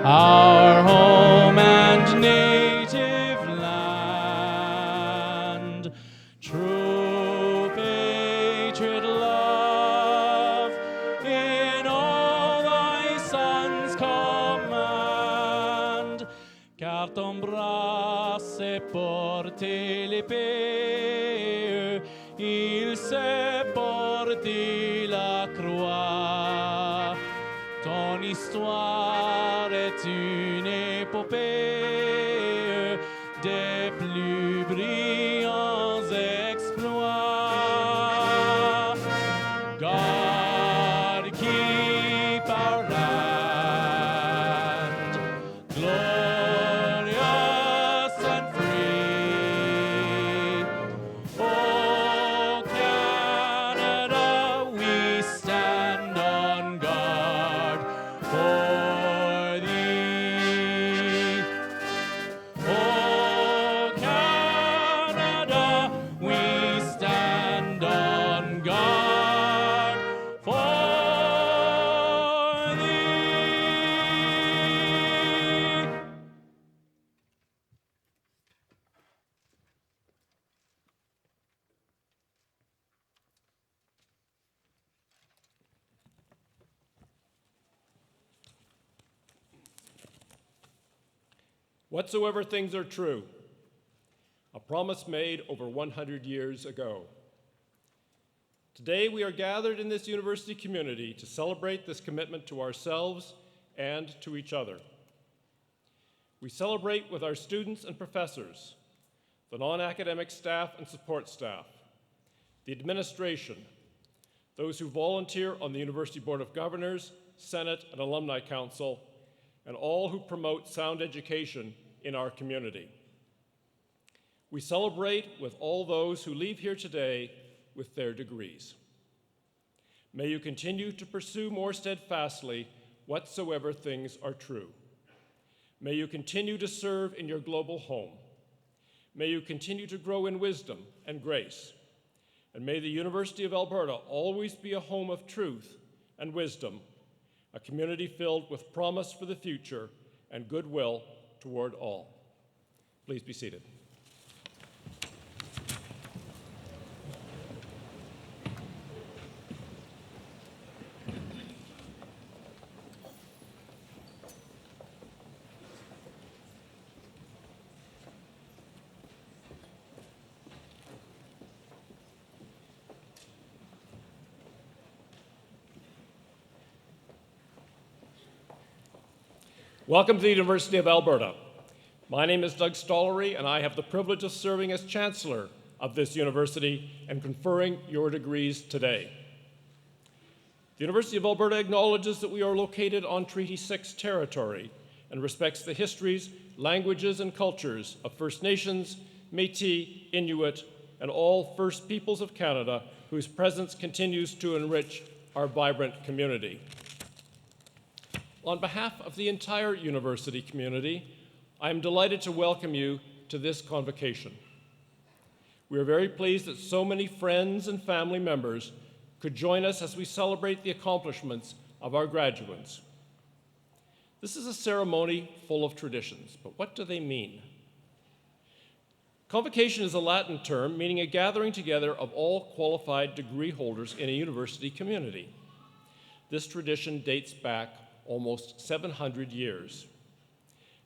our home and native land. True patriot love in all thy sons command, car ton bras s'est porté l'épée, il s'est porté la croix. Ton histoire est une épopée des plus brillants exploits. God keep our land glorious and free. Oh, Canada, we stand on guard for thee. Oh, Canada, we stand on guard for thee. Whatsoever things are true, a promise made over 100 years ago. Today we are gathered in this university community to celebrate this commitment to ourselves and to each other. We celebrate with our students and professors, the non-academic staff and support staff, the administration, those who volunteer on the University Board of Governors, Senate, and Alumni Council, and all who promote sound education in our community. We celebrate with all those who leave here today with their degrees. May you continue to pursue more steadfastly whatsoever things are true. May you continue to serve in your global home. May you continue to grow in wisdom and grace. And may the University of Alberta always be a home of truth and wisdom, a community filled with promise for the future and goodwill toward all. Please be seated. Welcome to the University of Alberta. My name is Doug Stollery, and I have the privilege of serving as Chancellor of this university and conferring your degrees today. The University of Alberta acknowledges that we are located on Treaty 6 territory and respects the histories, languages, and cultures of First Nations, Métis, Inuit, and all First Peoples of Canada whose presence continues to enrich our vibrant community. On behalf of the entire university community, I am delighted to welcome you to this convocation. We are very pleased that so many friends and family members could join us as we celebrate the accomplishments of our graduates. This is a ceremony full of traditions, but what do they mean? Convocation is a Latin term meaning a gathering together of all qualified degree holders in a university community. This tradition dates back almost 700 years.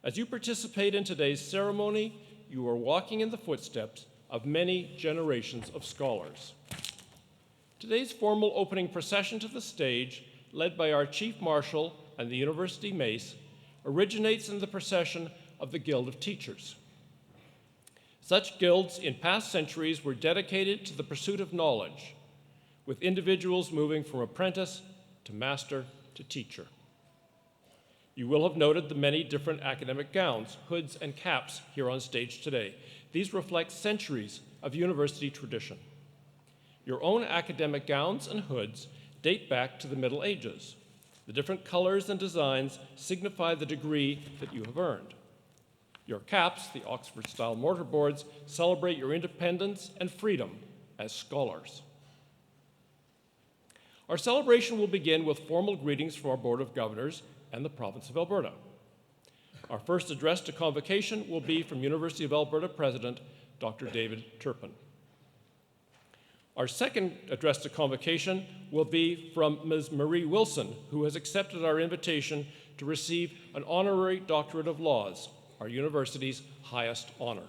As you participate in today's ceremony, you are walking in the footsteps of many generations of scholars. Today's formal opening procession to the stage, led by our Chief Marshal and the University Mace, originates in the procession of the Guild of Teachers. Such guilds in past centuries were dedicated to the pursuit of knowledge, with individuals moving from apprentice to master to teacher. You will have noted the many different academic gowns, hoods, and caps here on stage today. These reflect centuries of university tradition. Your own academic gowns and hoods date back to the Middle Ages. The different colors and designs signify the degree that you have earned. Your caps, the Oxford-style mortarboards, celebrate your independence and freedom as scholars. Our celebration will begin with formal greetings from our Board of Governors and the province of Alberta. Our first address to convocation will be from University of Alberta President Dr. David Turpin. Our second address to convocation will be from Ms. Marie Wilson, who has accepted our invitation to receive an Honorary Doctorate of Laws, our university's highest honor.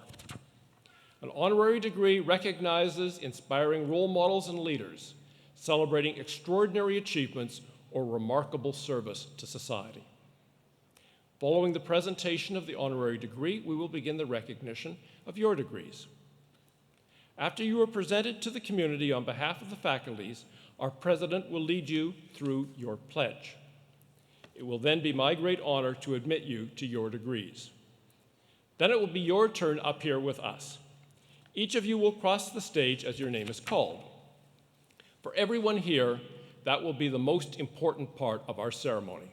An honorary degree recognizes inspiring role models and leaders, celebrating extraordinary achievements or remarkable service to society. Following the presentation of the honorary degree, we will begin the recognition of your degrees. After you are presented to the community on behalf of the faculties, our president will lead you through your pledge. It will then be my great honor to admit you to your degrees. Then it will be your turn up here with us. Each of you will cross the stage as your name is called. For everyone here, that will be the most important part of our ceremony.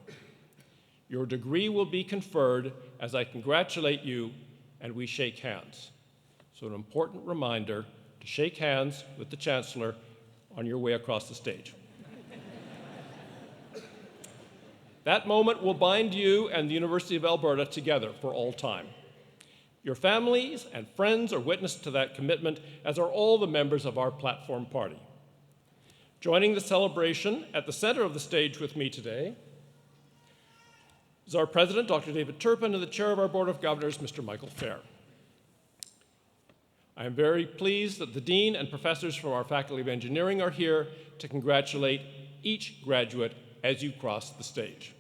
Your degree will be conferred as I congratulate you and we shake hands. So an important reminder to shake hands with the Chancellor on your way across the stage. That moment will bind you and the University of Alberta together for all time. Your families and friends are witness to that commitment, as are all the members of our platform party. Joining the celebration at the center of the stage with me today is our President, Dr. David Turpin, and the Chair of our Board of Governors, Mr. Michael Fair. I am very pleased that the Dean and professors from our Faculty of Engineering are here to congratulate each graduate as you cross the stage.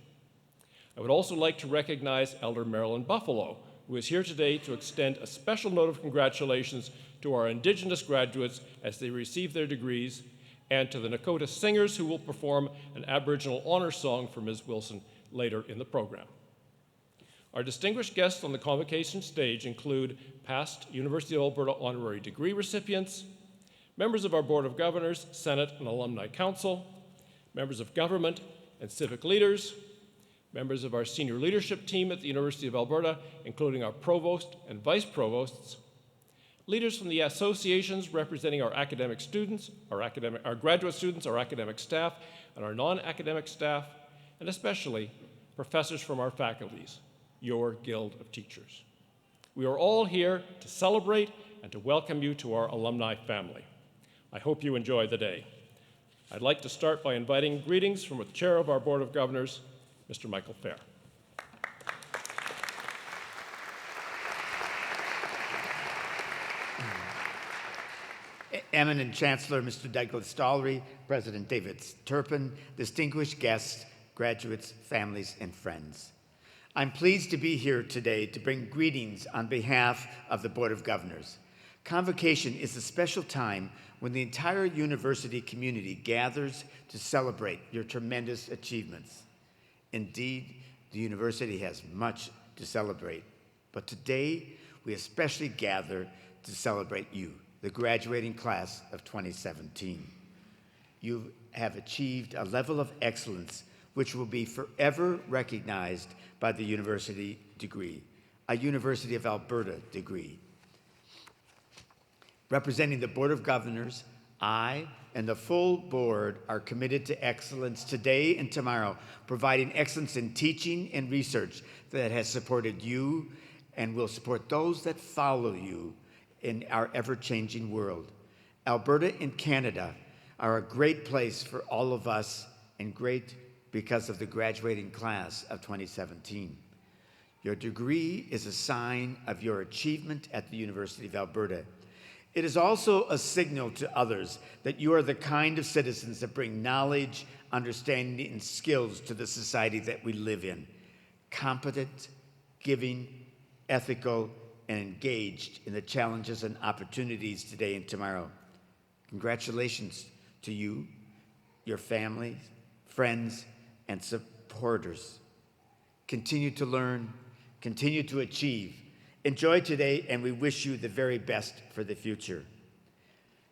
I would also like to recognize Elder Marilyn Buffalo, who is here today to extend a special note of congratulations to our Indigenous graduates as they receive their degrees, and to the Nakota singers who will perform an Aboriginal honor song for Ms. Wilson later in the program. Our distinguished guests on the convocation stage include past University of Alberta honorary degree recipients, members of our Board of Governors, Senate, and Alumni Council, members of government and civic leaders, members of our senior leadership team at the University of Alberta, including our provost and vice provosts, leaders from the associations representing our academic students, our graduate students, our academic staff, and our non-academic staff, and especially professors from our faculties, your Guild of Teachers. We are all here to celebrate and to welcome you to our alumni family. I hope you enjoy the day. I'd like to start by inviting greetings from the Chair of our Board of Governors, Mr. Michael Fair. Eminent Chancellor, Mr. Douglas Stollery, President David Turpin, distinguished guests, graduates, families, and friends. I'm pleased to be here today to bring greetings on behalf of the Board of Governors. Convocation is a special time when the entire university community gathers to celebrate your tremendous achievements. Indeed, the university has much to celebrate, but today we especially gather to celebrate you, the graduating class of 2017. You have achieved a level of excellence which will be forever recognized by the university degree, a University of Alberta degree. Representing the Board of Governors, I and the full board are committed to excellence today and tomorrow, providing excellence in teaching and research that has supported you and will support those that follow you in our ever-changing world. Alberta and Canada are a great place for all of us, and great because of the graduating class of 2017. Your degree is a sign of your achievement at the University of Alberta. It is also a signal to others that you are the kind of citizens that bring knowledge, understanding, and skills to the society that we live in. Competent, giving, ethical, and engaged in the challenges and opportunities today and tomorrow. Congratulations to you, your families, friends, and supporters. Continue to learn, continue to achieve. Enjoy today, and we wish you the very best for the future.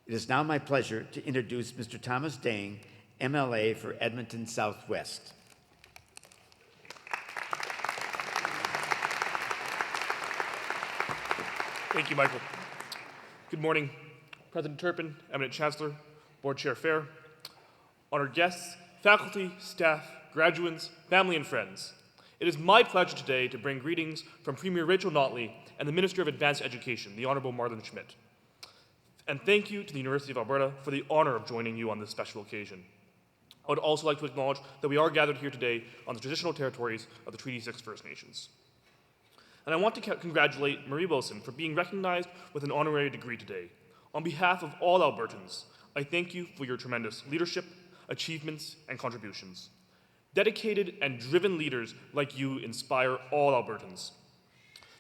It is now my pleasure to introduce Mr. Thomas Dang, MLA for Edmonton Southwest. Thank you, Michael. Good morning, President Turpin, Eminent Chancellor, Board Chair Fair, honored guests, faculty, staff, graduates, family, and friends. It is my pleasure today to bring greetings from Premier Rachel Notley and the Minister of Advanced Education, the Honorable Marlon Schmidt. And thank you to the University of Alberta for the honor of joining you on this special occasion. I would also like to acknowledge that we are gathered here today on the traditional territories of the Treaty 6 First Nations. And I want to congratulate Marie Wilson for being recognized with an honorary degree today. On behalf of all Albertans, I thank you for your tremendous leadership, achievements, and contributions. Dedicated and driven leaders like you inspire all Albertans.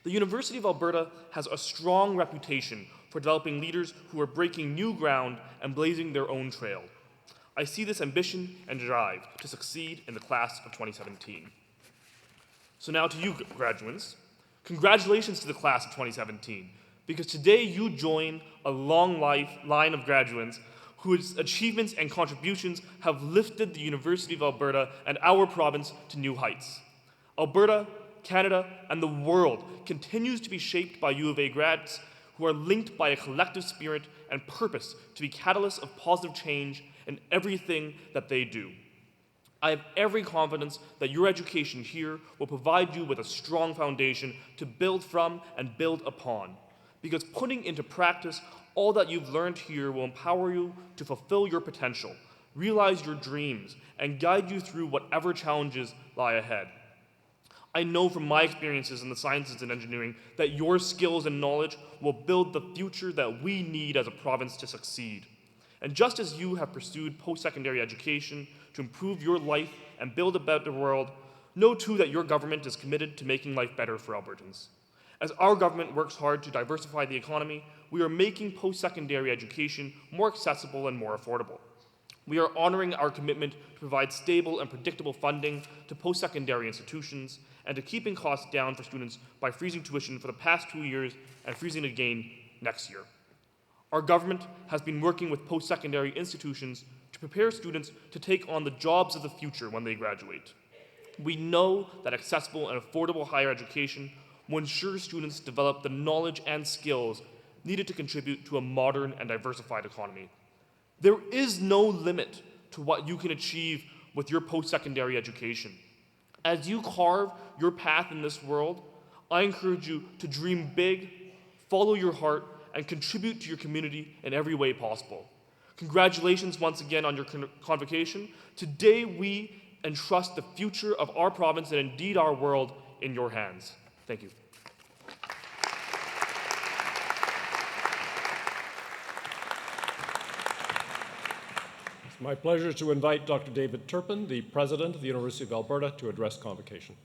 The University of Alberta has a strong reputation for developing leaders who are breaking new ground and blazing their own trail. I see this ambition and drive to succeed in the class of 2017. So now to you, graduates. Congratulations to the class of 2017, because today you join a long line of graduates whose achievements and contributions have lifted the University of Alberta and our province to new heights. Alberta, Canada, and the world continues to be shaped by U of A grads who are linked by a collective spirit and purpose to be catalysts of positive change in everything that they do. I have every confidence that your education here will provide you with a strong foundation to build from and build upon, because putting into practice all that you've learned here will empower you to fulfill your potential, realize your dreams, and guide you through whatever challenges lie ahead. I know from my experiences in the sciences and engineering that your skills and knowledge will build the future that we need as a province to succeed. And just as you have pursued post-secondary education to improve your life and build a better world, know too that your government is committed to making life better for Albertans. As our government works hard to diversify the economy, we are making post-secondary education more accessible and more affordable. We are honoring our commitment to provide stable and predictable funding to post-secondary institutions and to keeping costs down for students by freezing tuition for the past 2 years and freezing it again next year. Our government has been working with post-secondary institutions to prepare students to take on the jobs of the future when they graduate. We know that accessible and affordable higher education will ensure students develop the knowledge and skills needed to contribute to a modern and diversified economy. There is no limit to what you can achieve with your post-secondary education. As you carve your path in this world, I encourage you to dream big, follow your heart, and contribute to your community in every way possible. Congratulations once again on your convocation. Today we entrust the future of our province and indeed our world in your hands. Thank you. It's my pleasure to invite Dr. David Turpin, the President of the University of Alberta, to address convocation.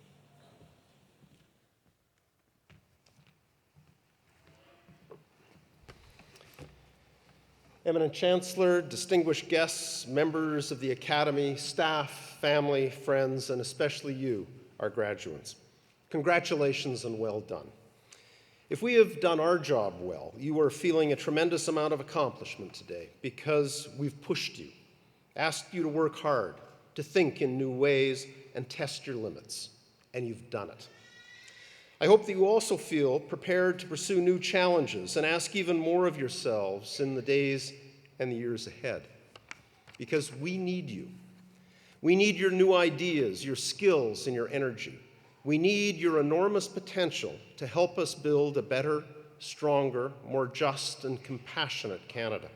Eminent Chancellor, distinguished guests, members of the Academy, staff, family, friends, and especially you, our graduates. Congratulations and well done. If we have done our job well, you are feeling a tremendous amount of accomplishment today because we've pushed you, asked you to work hard, to think in new ways, and test your limits, and you've done it. I hope that you also feel prepared to pursue new challenges and ask even more of yourselves in the days and the years ahead, because we need you. We need your new ideas, your skills, and your energy. We need your enormous potential to help us build a better, stronger, more just, and compassionate Canada.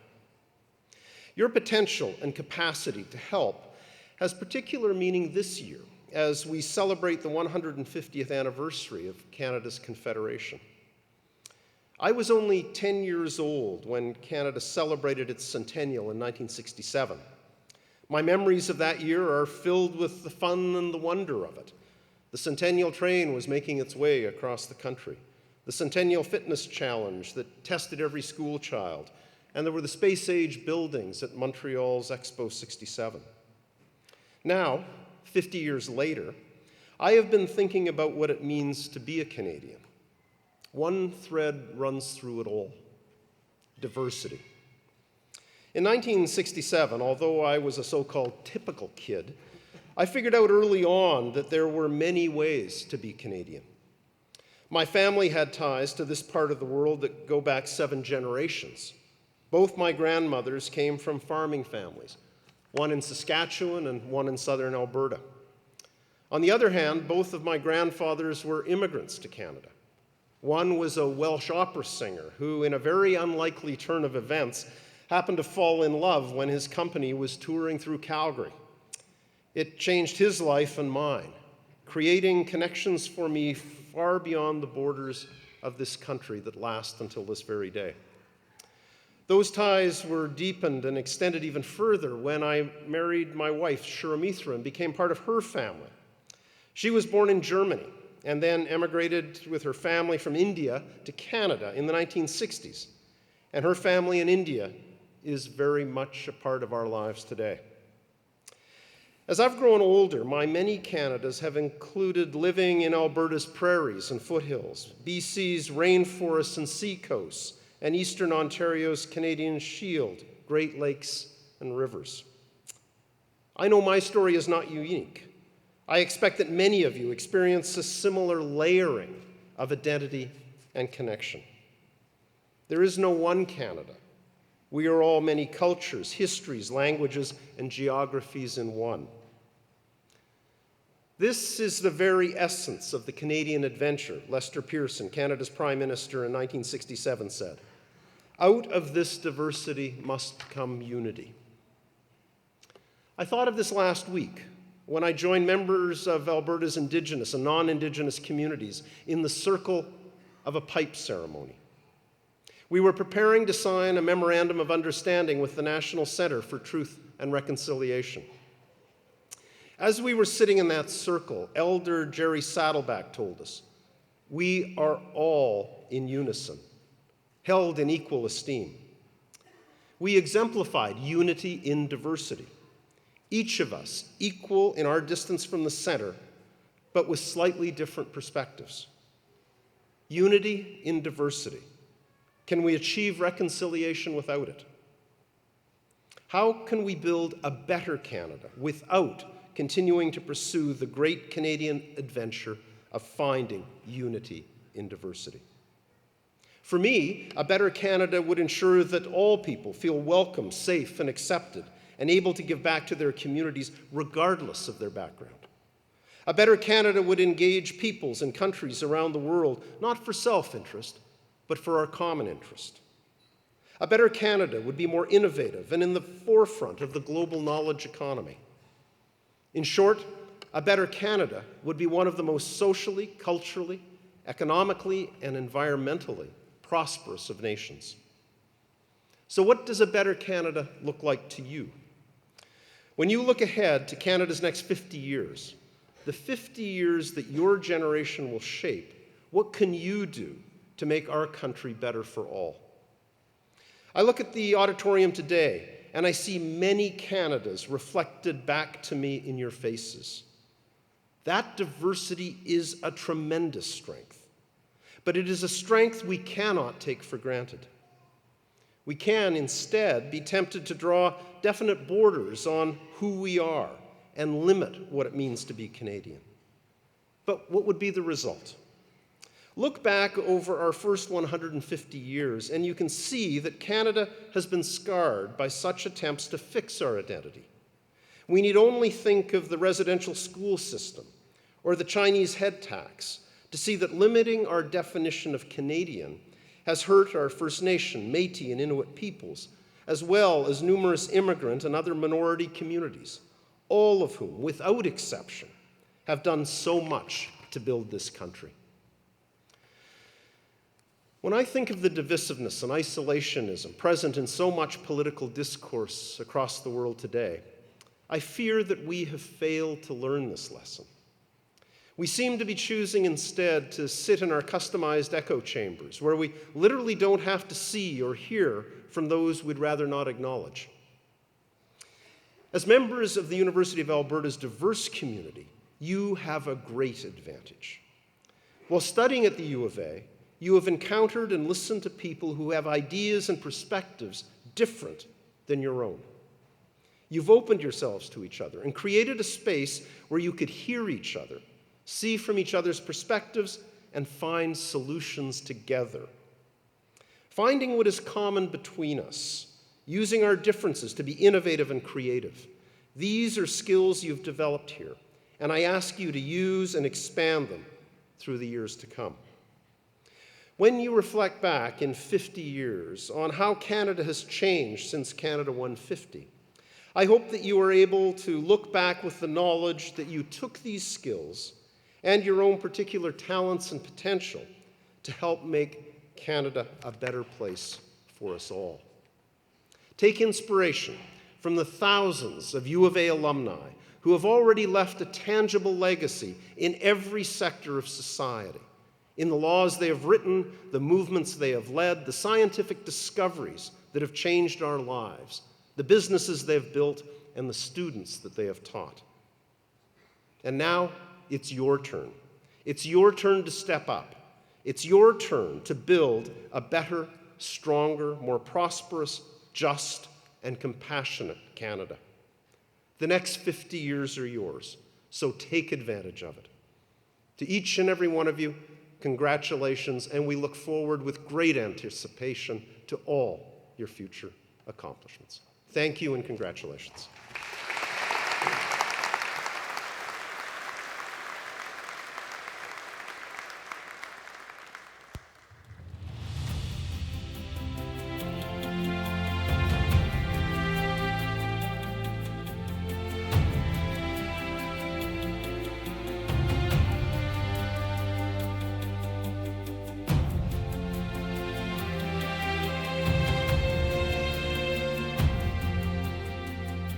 Your potential and capacity to help has particular meaning this year as we celebrate the 150th anniversary of Canada's Confederation. I was only 10 years old when Canada celebrated its centennial in 1967. My memories of that year are filled with the fun and the wonder of it. The Centennial train was making its way across the country. The Centennial Fitness Challenge that tested every school child. And there were the space-age buildings at Montreal's Expo 67. Now, 50 years later, I have been thinking about what it means to be a Canadian. One thread runs through it all: diversity. In 1967, although I was a so-called typical kid, I figured out early on that there were many ways to be Canadian. My family had ties to this part of the world that go back 7 generations. Both my grandmothers came from farming families, one in Saskatchewan and one in southern Alberta. On the other hand, both of my grandfathers were immigrants to Canada. One was a Welsh opera singer who, in a very unlikely turn of events, happened to fall in love when his company was touring through Calgary. It changed his life and mine, creating connections for me far beyond the borders of this country that last until this very day. Those ties were deepened and extended even further when I married my wife, Shiramithra, and became part of her family. She was born in Germany and then emigrated with her family from India to Canada in the 1960s. And her family in India is very much a part of our lives today. As I've grown older, my many Canadas have included living in Alberta's prairies and foothills, BC's rainforests and seacoasts, and Eastern Ontario's Canadian Shield, Great Lakes, and rivers. I know my story is not unique. I expect that many of you experience a similar layering of identity and connection. There is no one Canada. We are all many cultures, histories, languages, and geographies in one. This is the very essence of the Canadian adventure, Lester Pearson, Canada's Prime Minister in 1967, said. Out of this diversity must come unity. I thought of this last week when I joined members of Alberta's Indigenous and non-Indigenous communities in the circle of a pipe ceremony. We were preparing to sign a memorandum of understanding with the National Centre for Truth and Reconciliation. As we were sitting in that circle, Elder Jerry Saddleback told us, we are all in unison, held in equal esteem. We exemplified unity in diversity, each of us equal in our distance from the center, but with slightly different perspectives. Unity in diversity. Can we achieve reconciliation without it? How can we build a better Canada without continuing to pursue the great Canadian adventure of finding unity in diversity? For me, a better Canada would ensure that all people feel welcome, safe, and accepted, and able to give back to their communities regardless of their background. A better Canada would engage peoples and countries around the world, not for self-interest, but for our common interest. A better Canada would be more innovative and in the forefront of the global knowledge economy. In short, a better Canada would be one of the most socially, culturally, economically, and environmentally prosperous of nations. So what does a better Canada look like to you? When you look ahead to Canada's next 50 years, the 50 years that your generation will shape, what can you do to make our country better for all? I look at the auditorium today, and I see many Canadas reflected back to me in your faces. That diversity is a tremendous strength, but it is a strength we cannot take for granted. We can instead be tempted to draw definite borders on who we are and limit what it means to be Canadian. But what would be the result? Look back over our first 150 years, and you can see that Canada has been scarred by such attempts to fix our identity. We need only think of the residential school system or the Chinese head tax to see that limiting our definition of Canadian has hurt our First Nation, Métis, and Inuit peoples, as well as numerous immigrant and other minority communities, all of whom, without exception, have done so much to build this country. When I think of the divisiveness and isolationism present in so much political discourse across the world today, I fear that we have failed to learn this lesson. We seem to be choosing instead to sit in our customized echo chambers, where we literally don't have to see or hear from those we'd rather not acknowledge. As members of the University of Alberta's diverse community, you have a great advantage. While studying at the U of A, you have encountered and listened to people who have ideas and perspectives different than your own. You've opened yourselves to each other and created a space where you could hear each other, see from each other's perspectives, and find solutions together. Finding what is common between us, using our differences to be innovative and creative. These are skills you've developed here, and I ask you to use and expand them through the years to come. When you reflect back in 50 years on how Canada has changed since Canada 150, I hope that you are able to look back with the knowledge that you took these skills and your own particular talents and potential to help make Canada a better place for us all. Take inspiration from the thousands of U of A alumni who have already left a tangible legacy in every sector of society, in the laws they have written, the movements they have led, the scientific discoveries that have changed our lives, the businesses they have built, and the students that they have taught. And now, it's your turn. It's your turn to step up. It's your turn to build a better, stronger, more prosperous, just, and compassionate Canada. The next 50 years are yours, so take advantage of it. To each and every one of you, congratulations, and we look forward with great anticipation to all your future accomplishments. Thank you and congratulations.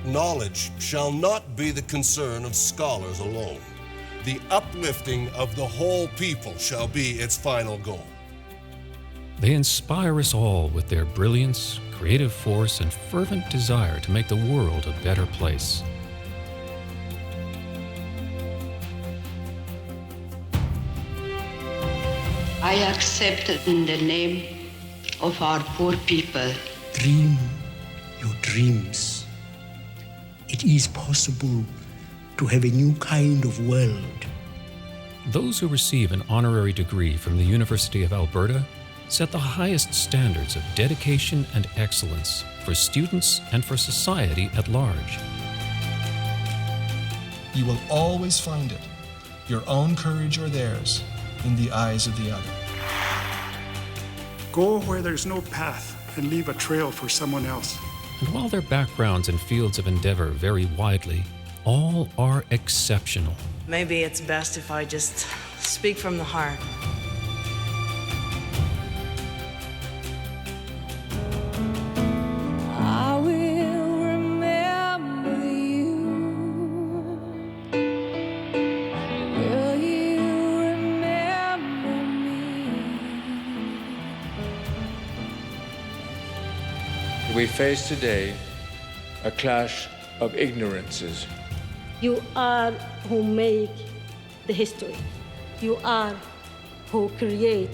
Knowledge shall not be the concern of scholars alone. The uplifting of the whole people shall be its final goal. They inspire us all with their brilliance, creative force, and fervent desire to make the world a better place. I accept in the name of our poor people. Dream your dreams. It is possible to have a new kind of world. Those who receive an honorary degree from the University of Alberta set the highest standards of dedication and excellence for students and for society at large. You will always find it, your own courage or theirs, in the eyes of the other. Go where there's no path and leave a trail for someone else. And while their backgrounds and fields of endeavor vary widely, all are exceptional. Maybe it's best if I just speak from the heart. I will remember you. Will you remember me? we face today a clash of ignorances. You are who make the history. You are who create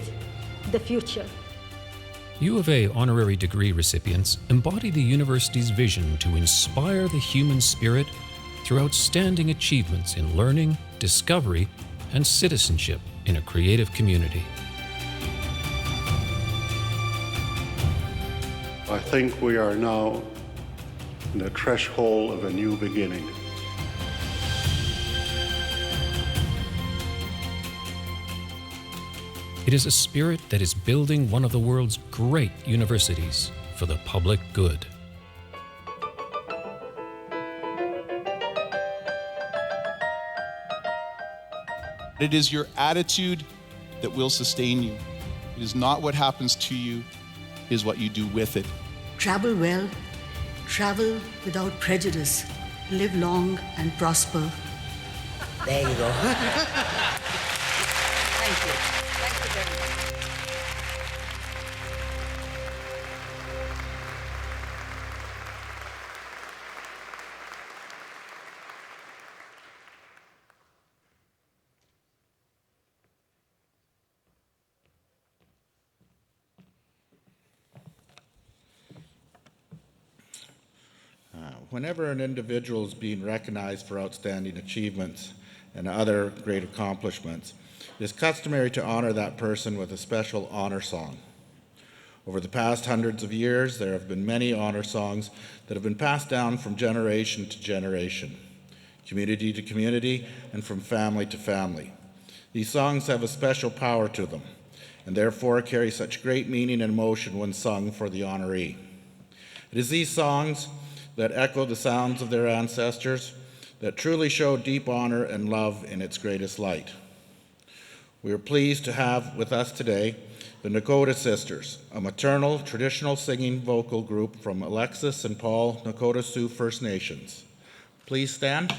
the future. U of A honorary degree recipients embody the university's vision to inspire the human spirit through outstanding achievements in learning, discovery, and citizenship in a creative community. I think we are now in the threshold of a new beginning. It is a spirit that is building one of the world's great universities for the public good. It is your attitude that will sustain you. It is not what happens to you, it is what you do with it. Travel well, travel without prejudice, live long and prosper. There you go. Thank you. Thank you very much. Whenever an individual is being recognized for outstanding achievements and other great accomplishments, it is customary to honor that person with a special honor song. Over the past hundreds of years, there have been many honor songs that have been passed down from generation to generation, community to community, and from family to family. These songs have a special power to them, and therefore carry such great meaning and emotion when sung for the honoree. It is these songs that echo the sounds of their ancestors, that truly show deep honor and love in its greatest light. We are pleased to have with us today the Nakota Sisters, a maternal traditional singing vocal group from Alexis and Paul Nakota Sioux First Nations. Please stand.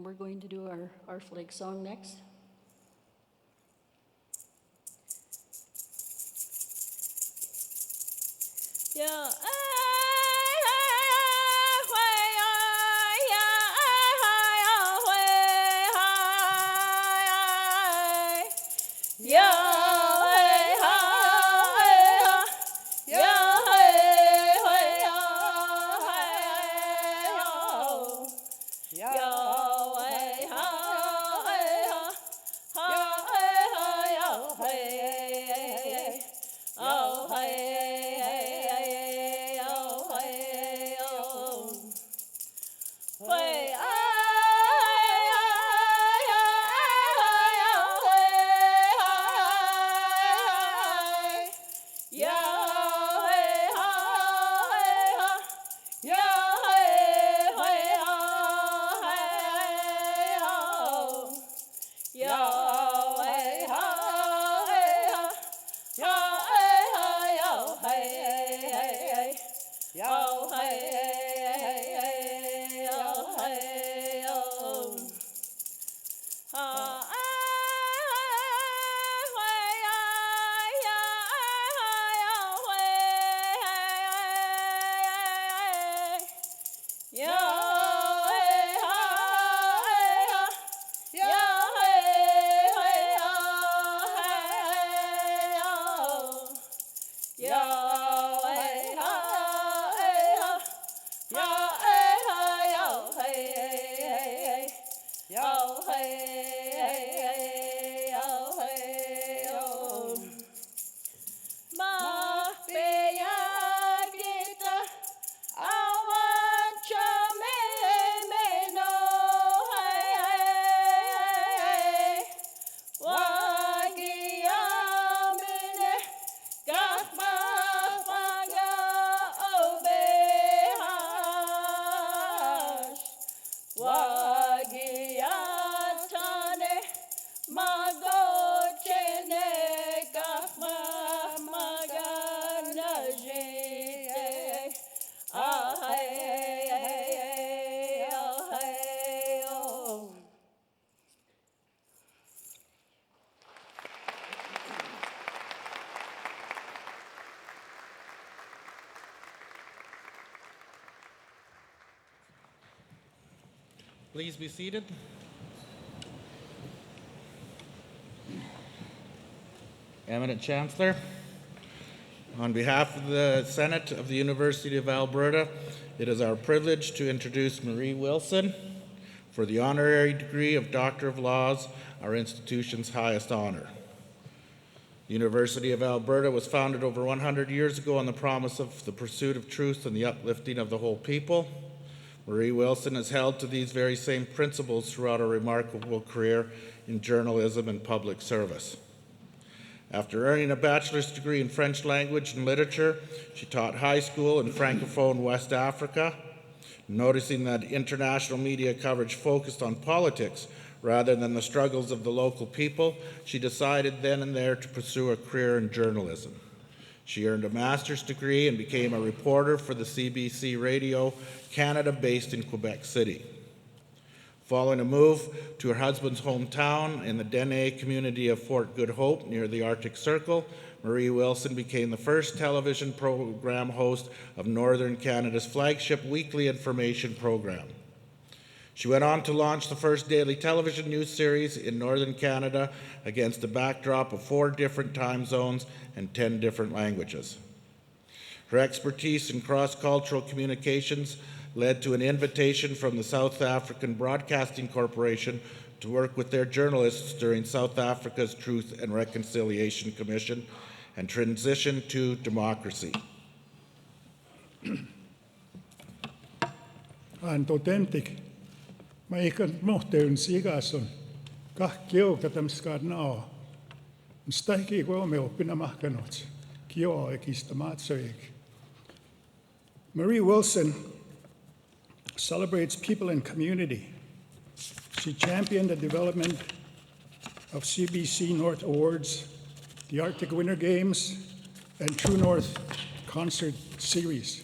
We're going to do our flag song next. Yeah. Please be seated. Eminent Chancellor, on behalf of the Senate of the University of Alberta, it is our privilege to introduce Marie Wilson for the honorary degree of Doctor of Laws, our institution's highest honor. The University of Alberta was founded over 100 years ago on the promise of the pursuit of truth and the uplifting of the whole people. Marie Wilson has held to these very same principles throughout her remarkable career in journalism and public service. After earning a bachelor's degree in French language and literature, she taught high school in Francophone West Africa. Noticing that international media coverage focused on politics rather than the struggles of the local people, she decided then and there to pursue a career in journalism. She earned a master's degree and became a reporter for the CBC Radio Canada, based in Quebec City. Following a move to her husband's hometown in the Dene community of Fort Good Hope near the Arctic Circle, Marie Wilson became the first television program host of Northern Canada's flagship weekly information program. She went on to launch the first daily television news series in Northern Canada against a backdrop of 4 different time zones and 10 different languages. Her expertise in cross-cultural communications led to an invitation from the South African Broadcasting Corporation to work with their journalists during South Africa's Truth and Reconciliation Commission and transition to democracy. Antotentik, mä ikän mohteen sigason, kahkiouka tämskään nao. Mstähki kuomme oppina mahkanots, kioa ekistä maatsoik. Marie Wilson celebrates people and community. She championed the development of CBC North Awards, the Arctic Winter Games, and True North concert series.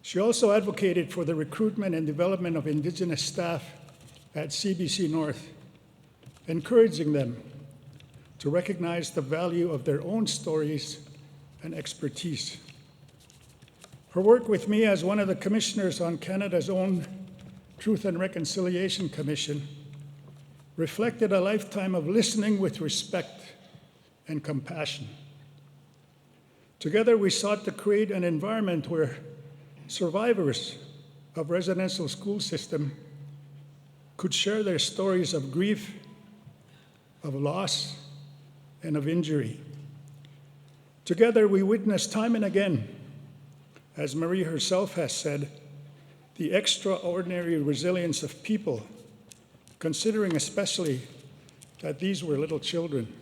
She also advocated for the recruitment and development of Indigenous staff at CBC North, encouraging them to recognize the value of their own stories and expertise. Her work with me as one of the commissioners on Canada's own Truth and Reconciliation Commission reflected a lifetime of listening with respect and compassion. Together, we sought to create an environment where survivors of residential school system could share their stories of grief, of loss, and of injury. Together, we witnessed time and again, as Marie herself has said, the extraordinary resilience of people, considering especially that these were little children.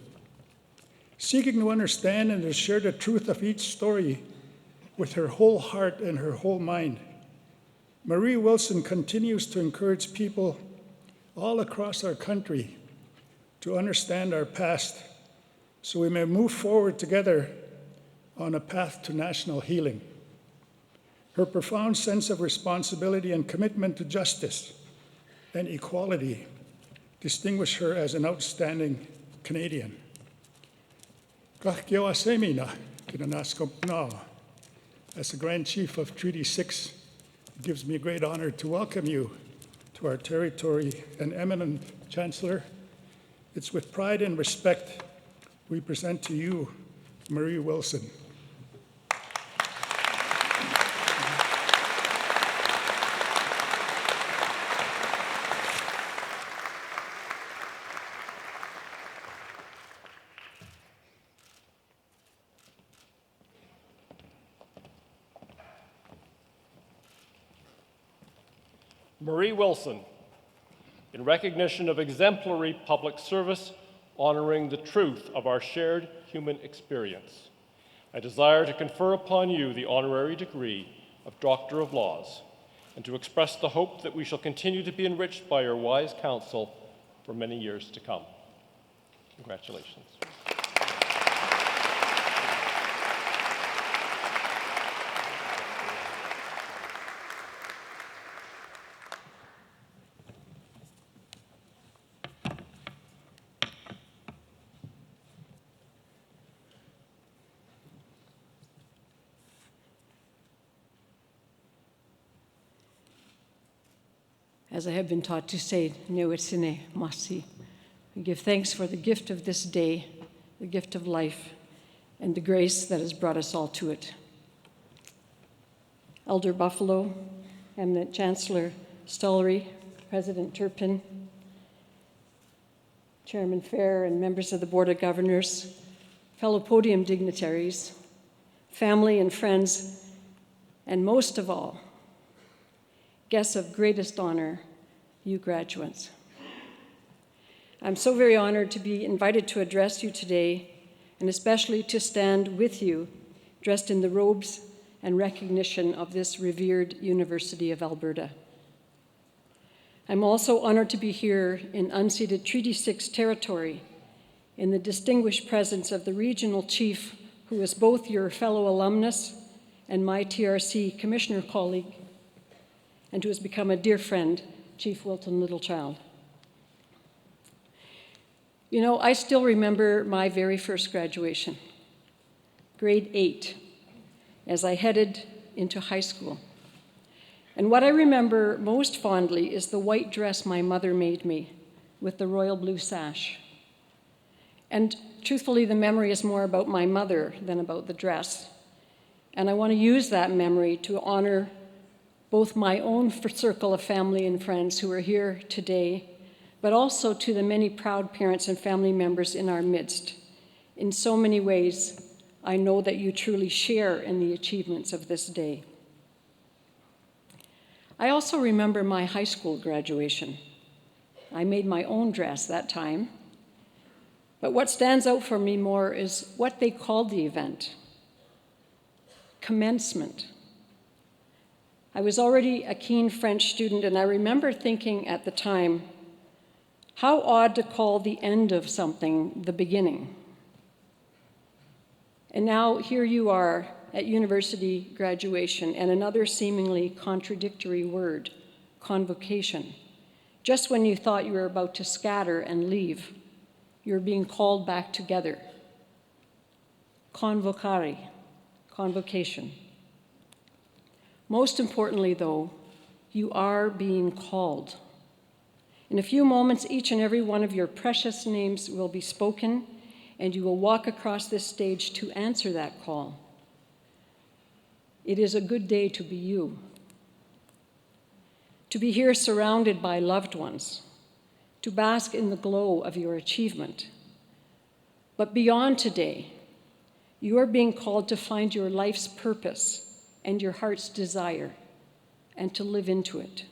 Seeking to understand and to share the truth of each story with her whole heart and her whole mind, Marie Wilson continues to encourage people all across our country to understand our past so we may move forward together on a path to national healing. Her profound sense of responsibility and commitment to justice and equality distinguish her as an outstanding Canadian. As the Grand Chief of Treaty 6, it gives me great honor to welcome you to our territory, and eminent Chancellor. It's with pride and respect we present to you Marie Wilson. Marie Wilson, in recognition of exemplary public service, honoring the truth of our shared human experience, I desire to confer upon you the honorary degree of Doctor of Laws, and to express the hope that we shall continue to be enriched by your wise counsel for many years to come. Congratulations. As I have been taught to say, Neuesine Masi. We give thanks for the gift of this day, the gift of life, and the grace that has brought us all to it. Elder Buffalo, Eminent Chancellor Stollery, President Turpin, Chairman Fair, and members of the Board of Governors, fellow podium dignitaries, family and friends, and most of all, guests of greatest honor, you graduates. I'm so very honored to be invited to address you today, and especially to stand with you, dressed in the robes and recognition of this revered University of Alberta. I'm also honored to be here in unceded Treaty 6 territory, in the distinguished presence of the regional chief, who is both your fellow alumnus and my TRC commissioner colleague, and who has become a dear friend, Chief Wilton Littlechild. You know, I still remember my very first graduation, grade 8, as I headed into high school. And what I remember most fondly is the white dress my mother made me with the royal blue sash. And truthfully, the memory is more about my mother than about the dress. And I want to use that memory to honor both my own circle of family and friends who are here today, but also to the many proud parents and family members in our midst. In so many ways, I know that you truly share in the achievements of this day. I also remember my high school graduation. I made my own dress that time, but what stands out for me more is what they called the event: commencement. I was already a keen French student, and I remember thinking at the time, how odd to call the end of something the beginning. And now here you are at university graduation, and another seemingly contradictory word, convocation. Just when you thought you were about to scatter and leave, you're being called back together. Convocare, convocation. Most importantly, though, you are being called. In a few moments, each and every one of your precious names will be spoken, and you will walk across this stage to answer that call. It is a good day to be you, to be here surrounded by loved ones, to bask in the glow of your achievement. But beyond today, you are being called to find your life's purpose and your heart's desire, and to live into it.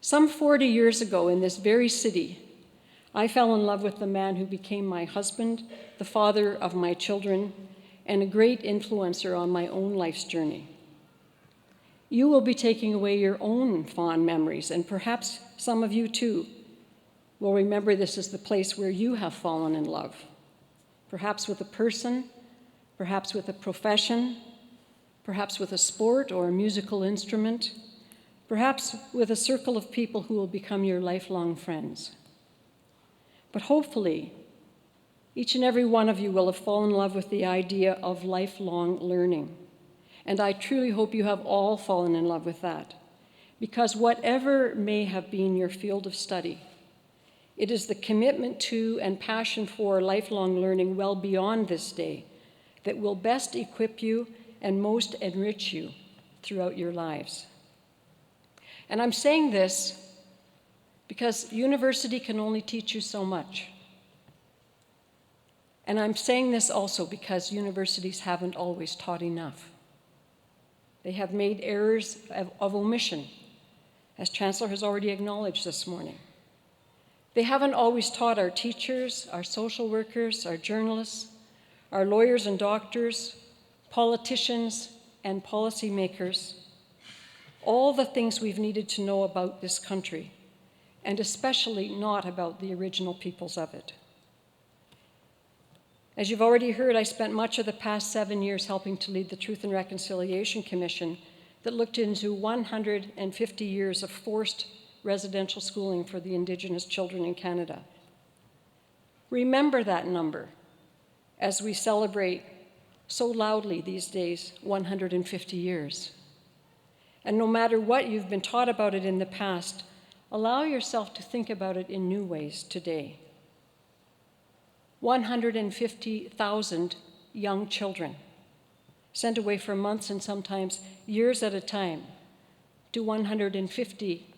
Some 40 years ago in this very city, I fell in love with the man who became my husband, the father of my children, and a great influencer on my own life's journey. You will be taking away your own fond memories, and perhaps some of you too will remember this as the place where you have fallen in love, perhaps with a person, perhaps with a profession, perhaps with a sport or a musical instrument, perhaps with a circle of people who will become your lifelong friends. But hopefully, each and every one of you will have fallen in love with the idea of lifelong learning. And I truly hope you have all fallen in love with that, because whatever may have been your field of study, it is the commitment to and passion for lifelong learning well beyond this day that will best equip you and most enrich you throughout your lives. And I'm saying this because university can only teach you so much. And I'm saying this also because universities haven't always taught enough. They have made errors of omission, as Chancellor has already acknowledged this morning. They haven't always taught our teachers, our social workers, our journalists, our lawyers and doctors, politicians and policymakers, all the things we've needed to know about this country, and especially not about the original peoples of it. As you've already heard, I spent much of the past 7 years helping to lead the Truth and Reconciliation Commission that looked into 150 years of forced residential schooling for the Indigenous children in Canada. Remember that number as we celebrate so loudly these days 150 years. And no matter what you've been taught about it in the past, allow yourself to think about it in new ways today. 150,000 young children sent away for months and sometimes years at a time to 150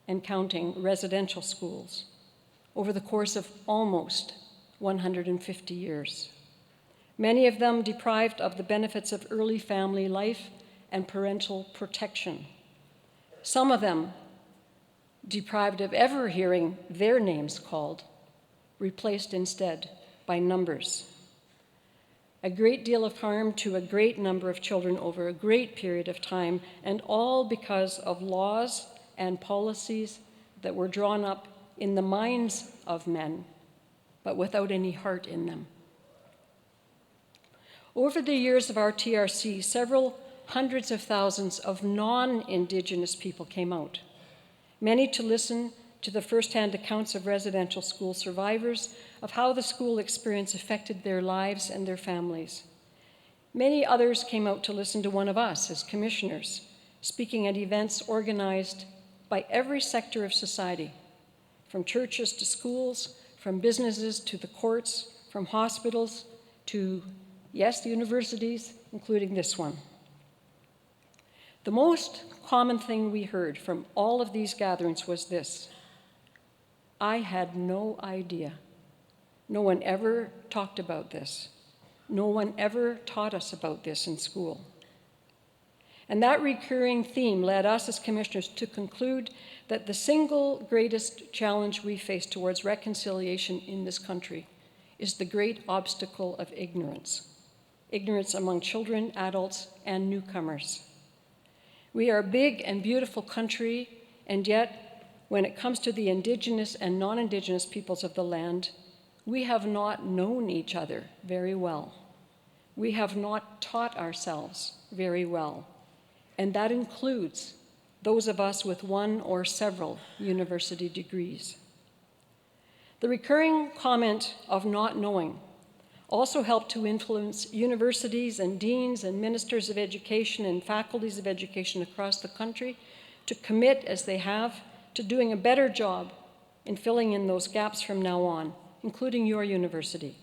and counting residential schools over the course of almost 150 years. Many of them deprived of the benefits of early family life and parental protection. Some of them deprived of ever hearing their names called, replaced instead by numbers. A great deal of harm to a great number of children over a great period of time, and all because of laws and policies that were drawn up in the minds of men, but without any heart in them. Over the years of our TRC, several hundreds of thousands of non-Indigenous people came out, many to listen to the first-hand accounts of residential school survivors of how the school experience affected their lives and their families. Many others came out to listen to one of us as commissioners, speaking at events organized by every sector of society, from churches to schools, from businesses to the courts, from hospitals to, yes, universities, including this one. The most common thing we heard from all of these gatherings was this: I had no idea. No one ever talked about this. No one ever taught us about this in school. And that recurring theme led us as commissioners to conclude that the single greatest challenge we face towards reconciliation in this country is the great obstacle of ignorance. Ignorance among children, adults, and newcomers. We are a big and beautiful country, and yet, when it comes to the Indigenous and non-Indigenous peoples of the land, we have not known each other very well. We have not taught ourselves very well, and that includes those of us with one or several university degrees. The recurring comment of not knowing also helped to influence universities and deans and ministers of education and faculties of education across the country to commit, as they have, to doing a better job in filling in those gaps from now on, including your university.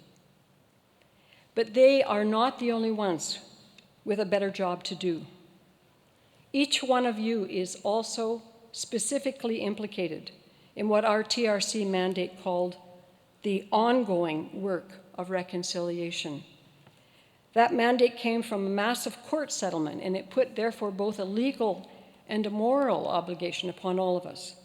But they are not the only ones with a better job to do. Each one of you is also specifically implicated in what our TRC mandate called the ongoing work of reconciliation. That mandate came from a massive court settlement, and it put, therefore, both a legal and a moral obligation upon all of us.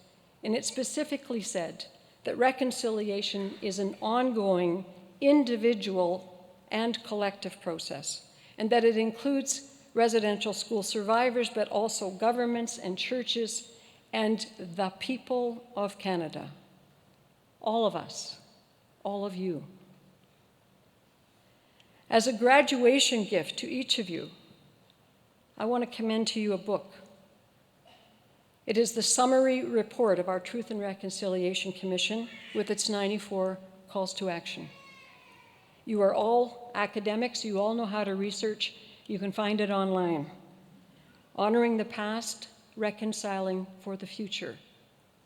And it specifically said that reconciliation is an ongoing, individual, and collective process, and that it includes residential school survivors, but also governments and churches and the people of Canada. All of us, all of you. As a graduation gift to each of you, I want to commend to you a book. It is the summary report of our Truth and Reconciliation Commission with its 94 calls to action. You are all academics, you all know how to research, you can find it online. Honoring the Past, Reconciling for the Future,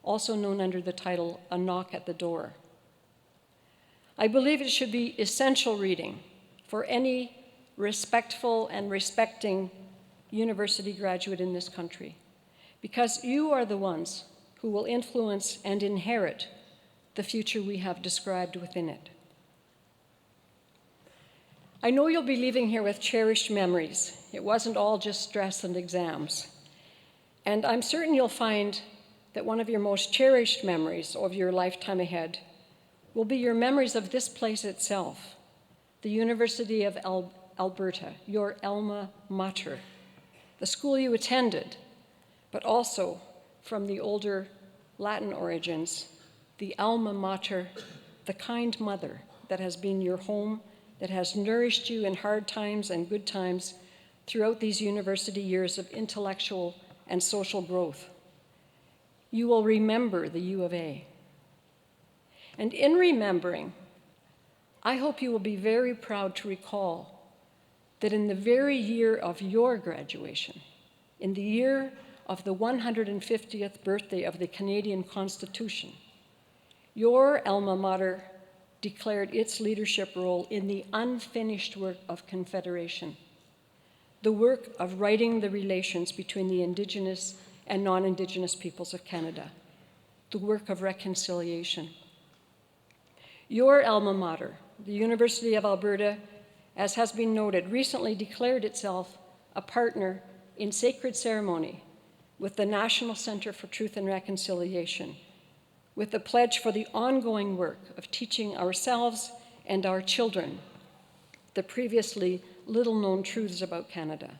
also known under the title, A Knock at the Door. I believe it should be essential reading for any respectful and respecting university graduate in this country, because you are the ones who will influence and inherit the future we have described within it. I know you'll be leaving here with cherished memories. It wasn't all just stress and exams. And I'm certain you'll find that one of your most cherished memories of your lifetime ahead will be your memories of this place itself, the University of Alberta, your alma mater, the school you attended, but also from the older Latin origins, the alma mater, the kind mother that has been your home, that has nourished you in hard times and good times throughout these university years of intellectual and social growth. You will remember the U of A. And in remembering, I hope you will be very proud to recall that in the very year of your graduation, in the year of the 150th birthday of the Canadian Constitution, your alma mater declared its leadership role in the unfinished work of Confederation, the work of righting the relations between the Indigenous and non-Indigenous peoples of Canada, the work of reconciliation. Your alma mater, the University of Alberta, as has been noted, recently declared itself a partner in sacred ceremony with the National Centre for Truth and Reconciliation, with the pledge for the ongoing work of teaching ourselves and our children the previously little-known truths about Canada,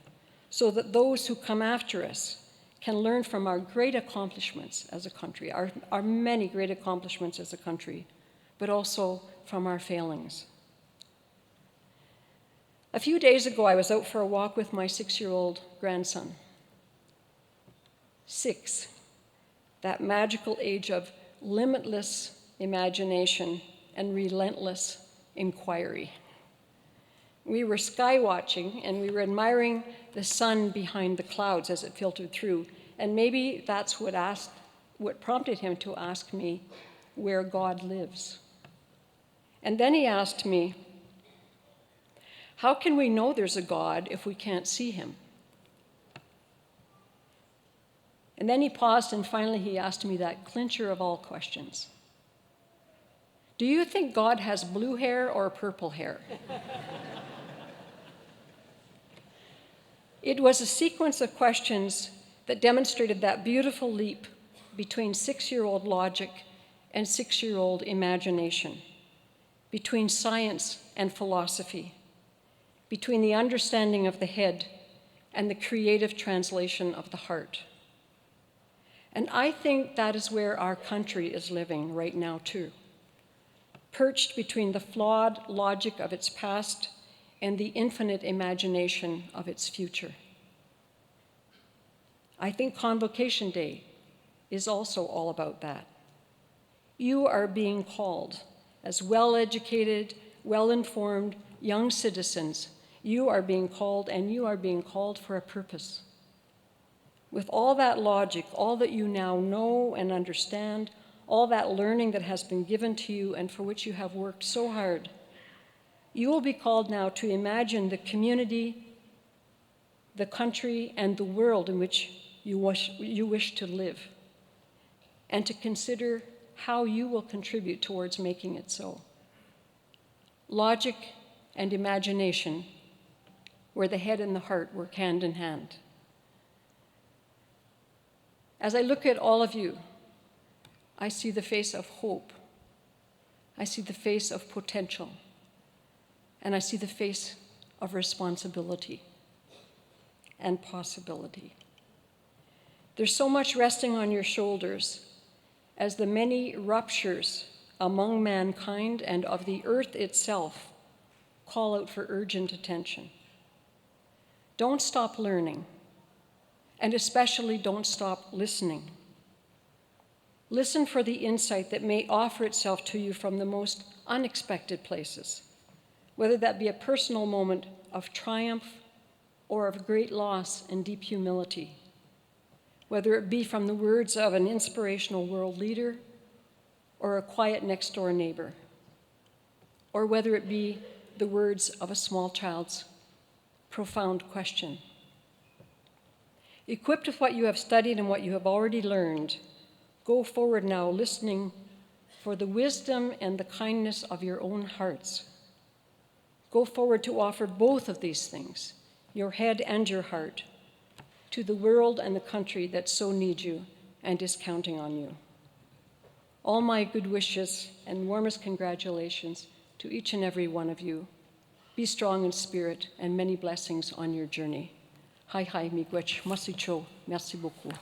so that those who come after us can learn from our great accomplishments as a country, our many great accomplishments as a country, but also from our failings. A few days ago, I was out for a walk with my 6-year-old grandson. 6, that magical age of limitless imagination and relentless inquiry. We were sky watching and we were admiring the sun behind the clouds as it filtered through. And maybe that's what prompted him to ask me where God lives. And then he asked me, how can we know there's a God if we can't see him? And then he paused and finally he asked me that clincher of all questions. Do you think God has blue hair or purple hair? It was a sequence of questions that demonstrated that beautiful leap between 6-year-old logic and 6-year-old imagination, between science and philosophy, between the understanding of the head and the creative translation of the heart. And I think that is where our country is living right now, too, perched between the flawed logic of its past and the infinite imagination of its future. I think Convocation Day is also all about that. You are being called as well-educated, well-informed young citizens. You are being called, and you are being called for a purpose. with all that logic, all that you now know and understand, all that learning that has been given to you and for which you have worked so hard, you will be called now to imagine the community, the country, and the world in which you wish to live, and to consider how you will contribute towards making it so. Logic and imagination, where the head and the heart work hand in hand. As I look at all of you, I see the face of hope. I see the face of potential. And I see the face of responsibility and possibility. There's so much resting on your shoulders as the many ruptures among mankind and of the earth itself call out for urgent attention. Don't stop learning, and especially don't stop listening. Listen for the insight that may offer itself to you from the most unexpected places, whether that be a personal moment of triumph or of great loss and deep humility, whether it be from the words of an inspirational world leader or a quiet next-door neighbor, or whether it be the words of a small child's profound question. Equipped with what you have studied and what you have already learned, go forward now listening for the wisdom and the kindness of your own hearts. Go forward to offer both of these things, your head and your heart, to the world and the country that so need you and is counting on you. All my good wishes and warmest congratulations to each and every one of you. Be strong in spirit and many blessings on your journey. Hai hai miigwech masicho, merci beaucoup.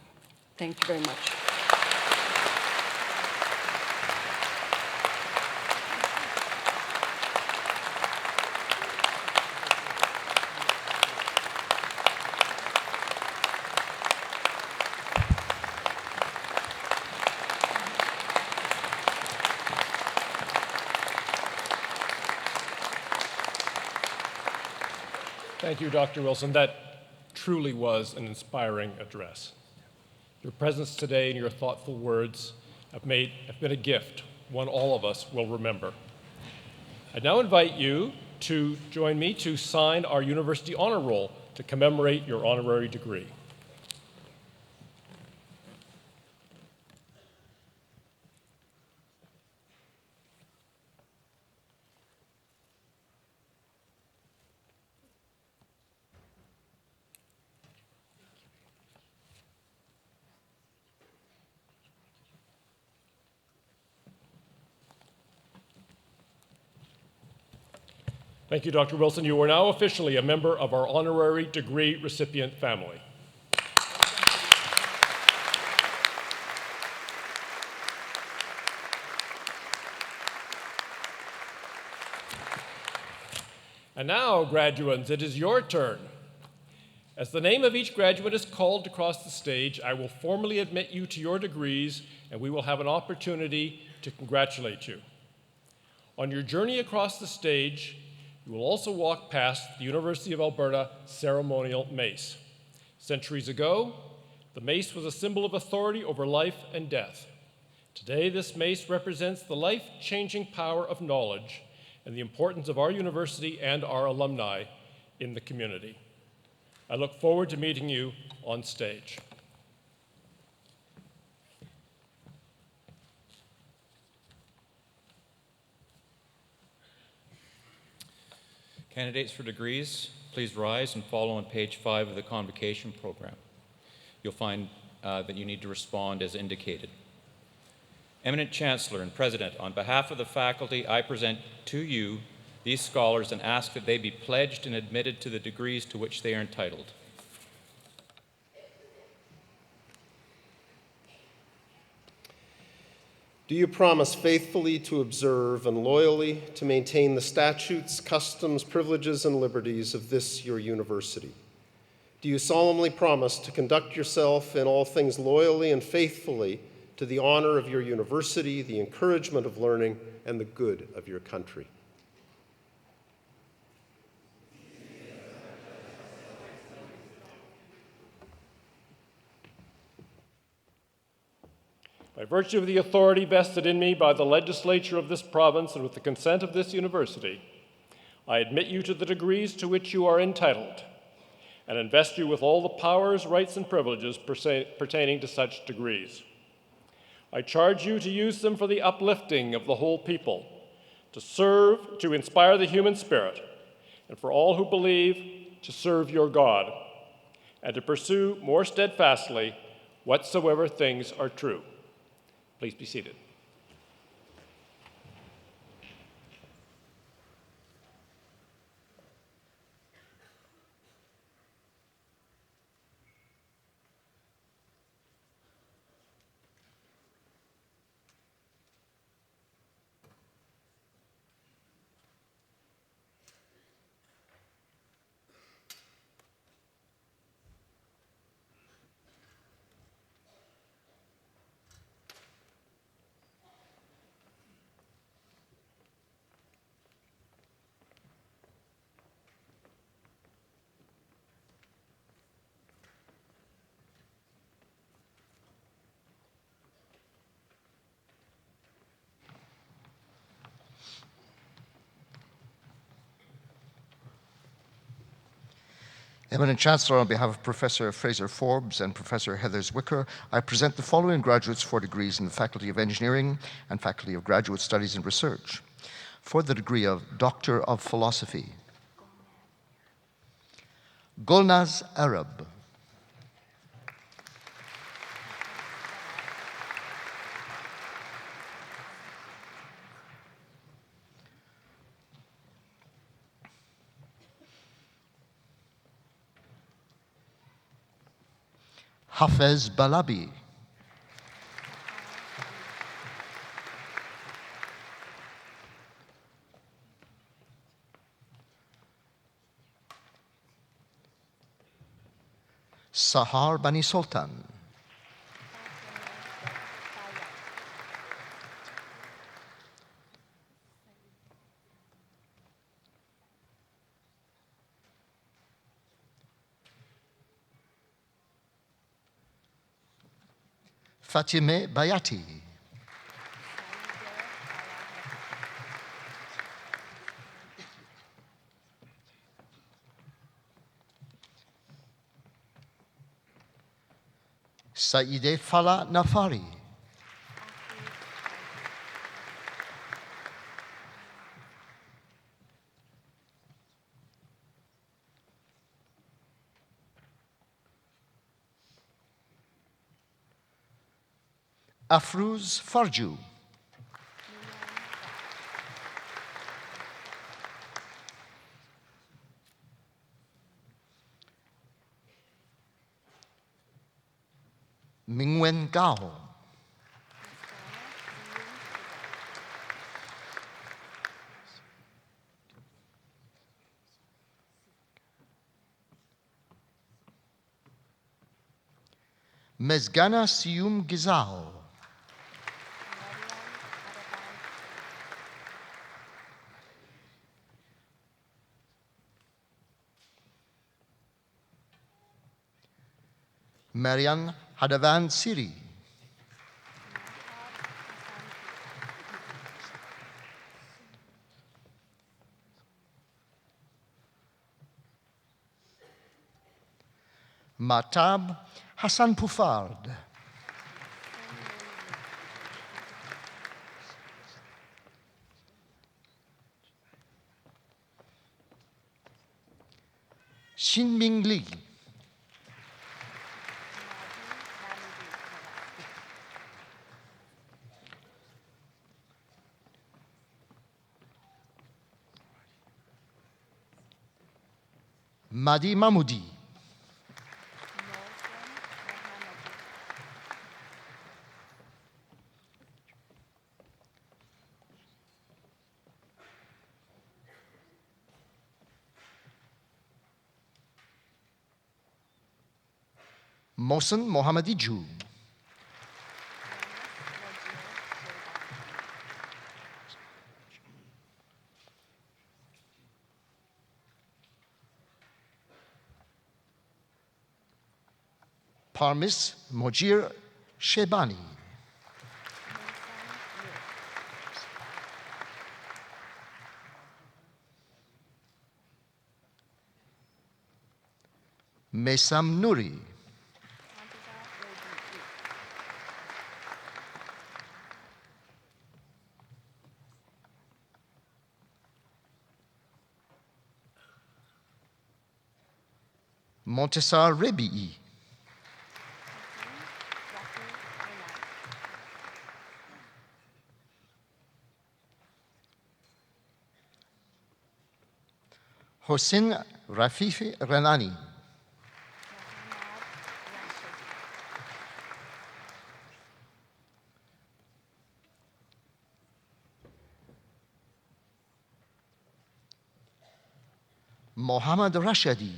Thank you very much. Thank you, Dr. Wilson. That truly was an inspiring address. Your presence today and your thoughtful words have been a gift, one all of us will remember. I now invite you to join me to sign our University Honor Roll to commemorate your honorary degree. Thank you, Dr. Wilson. You are now officially a member of our honorary degree recipient family. And now, graduates, it is your turn. As the name of each graduate is called across the stage, I will formally admit you to your degrees, and we will have an opportunity to congratulate you. On your journey across the stage, you will also walk past the University of Alberta ceremonial mace. Centuries ago, the mace was a symbol of authority over life and death. Today, this mace represents the life-changing power of knowledge and the importance of our university and our alumni in the community. I look forward to meeting you on stage. Candidates for degrees, please rise and follow on page 5 of the Convocation program. You'll find that you need to respond as indicated. Eminent Chancellor and President, on behalf of the faculty, I present to you these scholars and ask that they be pledged and admitted to the degrees to which they are entitled. Do you promise faithfully to observe and loyally to maintain the statutes, customs, privileges, and liberties of this your university? Do you solemnly promise to conduct yourself in all things loyally and faithfully to the honor of your university, the encouragement of learning, and the good of your country? By virtue of the authority vested in me by the legislature of this province and with the consent of this university, I admit you to the degrees to which you are entitled and invest you with all the powers, rights, and privileges pertaining to such degrees. I charge you to use them for the uplifting of the whole people, to serve, to inspire the human spirit, and for all who believe, to serve your God, and to pursue more steadfastly whatsoever things are true. Please be seated. Eminent Chancellor, on behalf of Professor Fraser Forbes and Professor Heather Zwicker, I present the following graduates for degrees in the Faculty of Engineering and Faculty of Graduate Studies and Research. For the degree of Doctor of Philosophy, Gulnaz Arab. Hafez Balabi. Sahar Bani Sultan. Fatime Bayati. Saide Fala Nafari. Afruz Farju. Mingwen Gao. Mezgana Sium Gizao. Marian Hadavan Siri. Matab Hassan Pufard. Xinming Li. Madi Mahmoudi. Mohsen Mohammadiju. Parmis Mojir Shebani. Mesam Nuri, Montesar Rebi'i, Hossein Rafifi Renani, Mohammad Rashadi,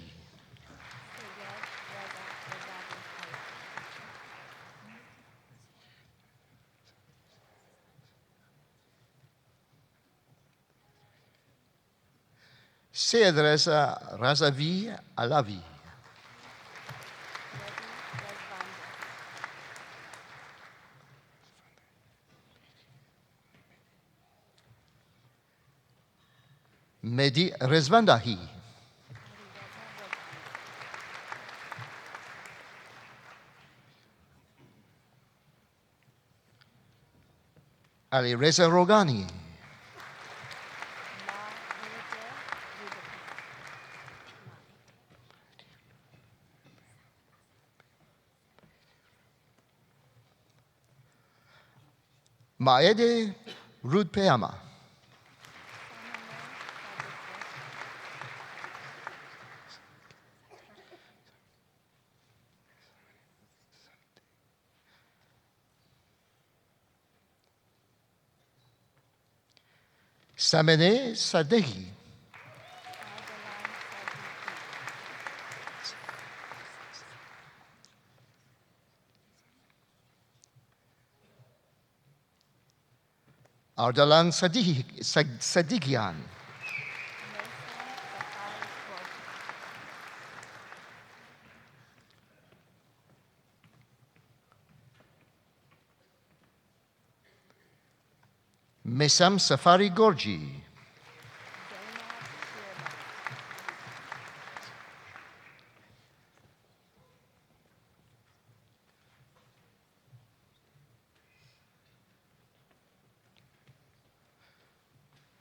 Syed Reza Razavi Alavi, Mehdi Rezvandahi, Ali Reza Rogani, Maede Rudpeama, Samene Sadehi, Ardalan Sadigian, Mesam Safari Gorji,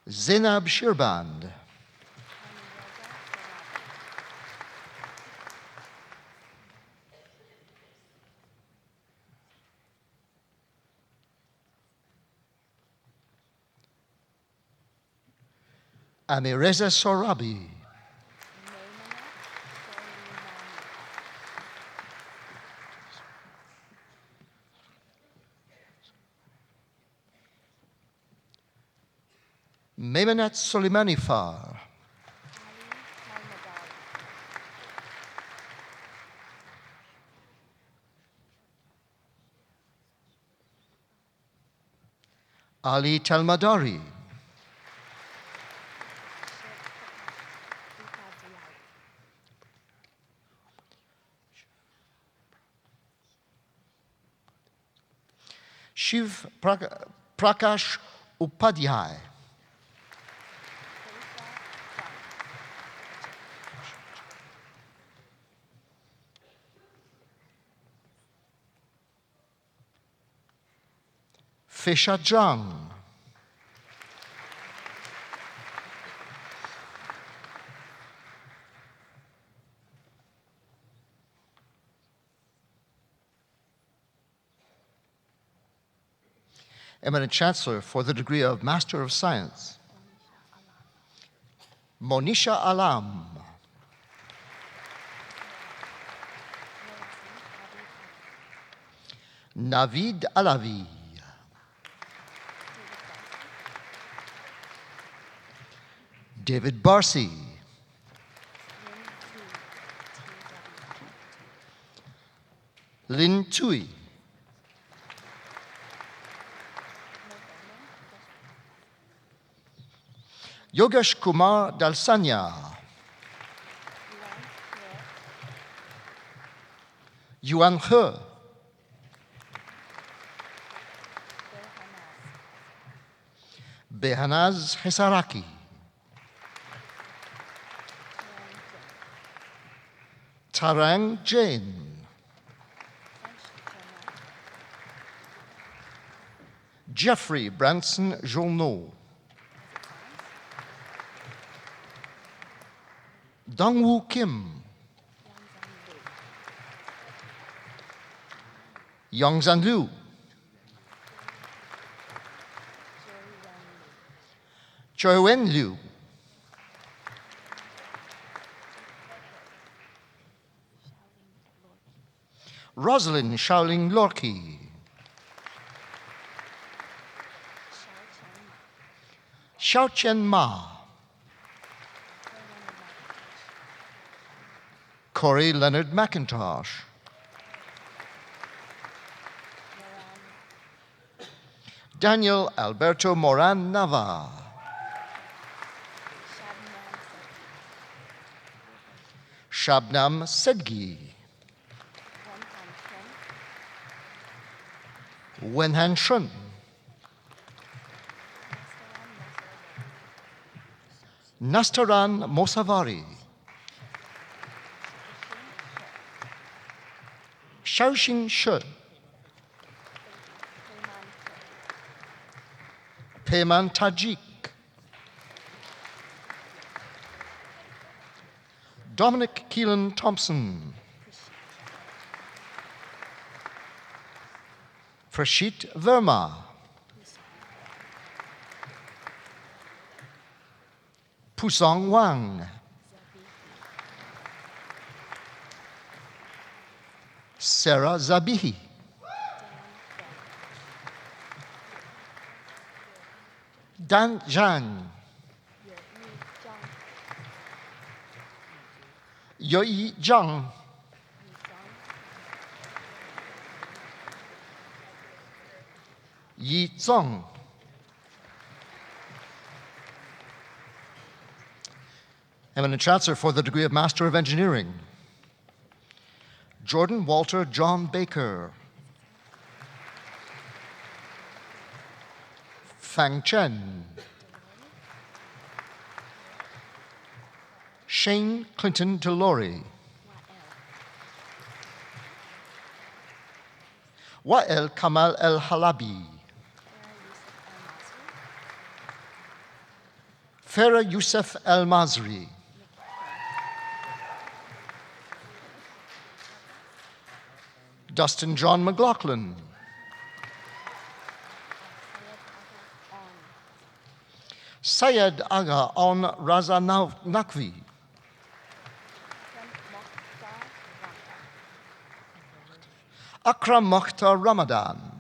Zainab Shirband, Amireza Sorabi, Memenat Soleimani Far, Ali Talmadari, Shiv Prakash Upadhyay, Fesha Jang, Eminent Chancellor for the degree of Master of Science, Monisha Alam, Navid Alavi, David Barsi, Lin Tui, Yogesh Kumar Dalsanya, Yuan He, Behanaz Hesaraki, Sarang Jain. Jeffrey Branson Journeau. Dongwoo Kim. Yongzhan Liu. Choi-Wen Liu. Rosalind Shaoling Lorky. Xiaoqian Ma. Corey Leonard McIntosh. Daniel Alberto Moran Nava. Shabnam Sedgi. Wenhan Shun. Nastaran Mosavari. Shaoxing Shi. Peyman Tajik. Dominic Keelan Thompson. Prashit Verma. Pusong Wang. Sarah Zabihi. Dan Zhang. Yoi Zhang. Yi Zong. Eminent Chancellor for the degree of Master of Engineering. Jordan Walter John Baker. Fang Chen. Shane Clinton Delori. Wael Kamal El Halabi. Farah Youssef El Mazri. Dustin John McLaughlin. Syed Aga On Raza Nakvi. Akram Mokhtar Ramadan.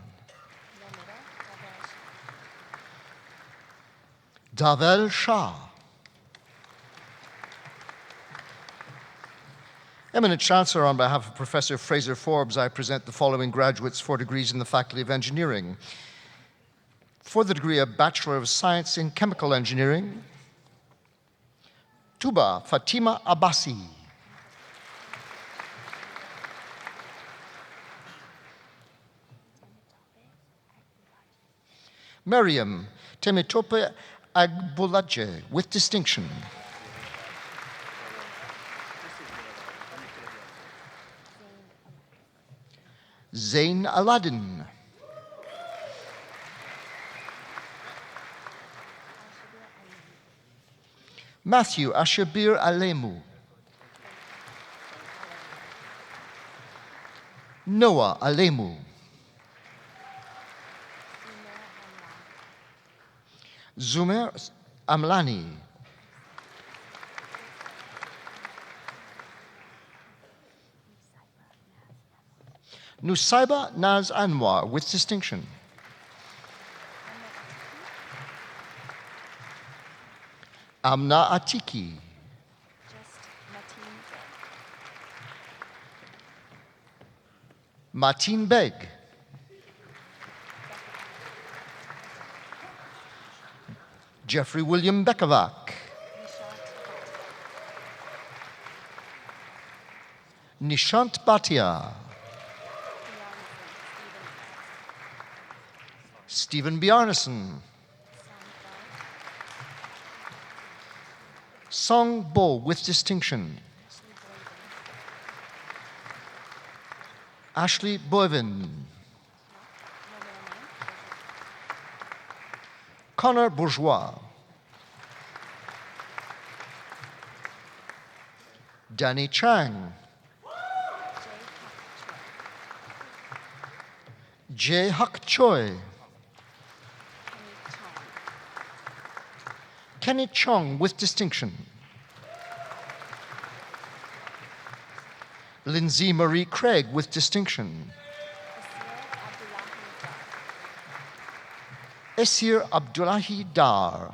Davel Shah. Eminent Chancellor, on behalf of Professor Fraser Forbes, I present the following graduates for degrees in the Faculty of Engineering. For the degree of Bachelor of Science in Chemical Engineering, Tuba Fatima Abbasi. Miriam Temitope Agbolaje, with distinction. Zain Aladdin. Matthew Ashabir Alemu. Noah Alemu. Zumer Amlani. Nusaiba Naz Anwar, with distinction. Amna Atiki. Martin Beg. Jeffrey William Bekavac. Nishant Bhatia. Stephen Bjarnason. Song Bo, with distinction. Ashley Boivin. Connor Bourgeois. Danny Chang. Jae Hak Choi. Kenny Chong with distinction. Lindsay Marie Craig with distinction. Esir Abdullahi Dar.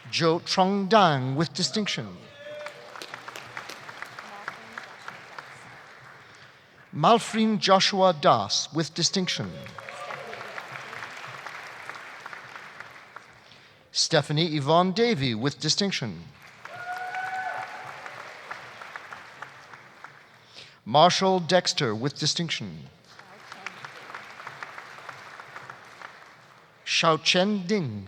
Jo Trong Dang with distinction. Malfrin Joshua Das with distinction. Stephanie Yvonne Davey with distinction. Marshall Dexter with distinction. Shao Chen Ding.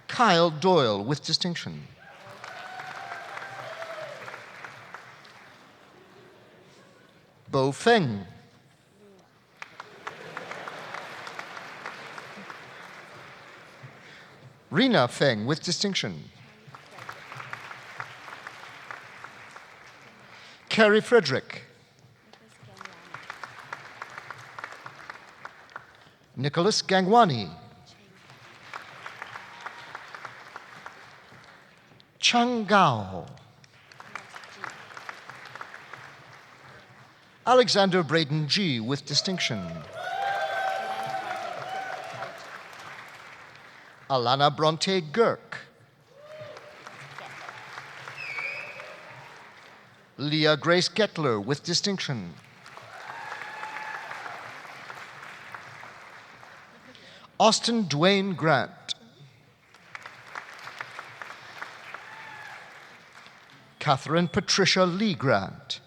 Kyle Doyle with distinction. Bo Feng. Rena Feng with distinction. Carrie Frederick. Nicholas Gangwani. Chang Gao. Alexander Braden G. with distinction. Alana Bronte Girk. Leah Grace Gettler with distinction. Austin Dwayne Grant. Catherine Patricia Lee Grant.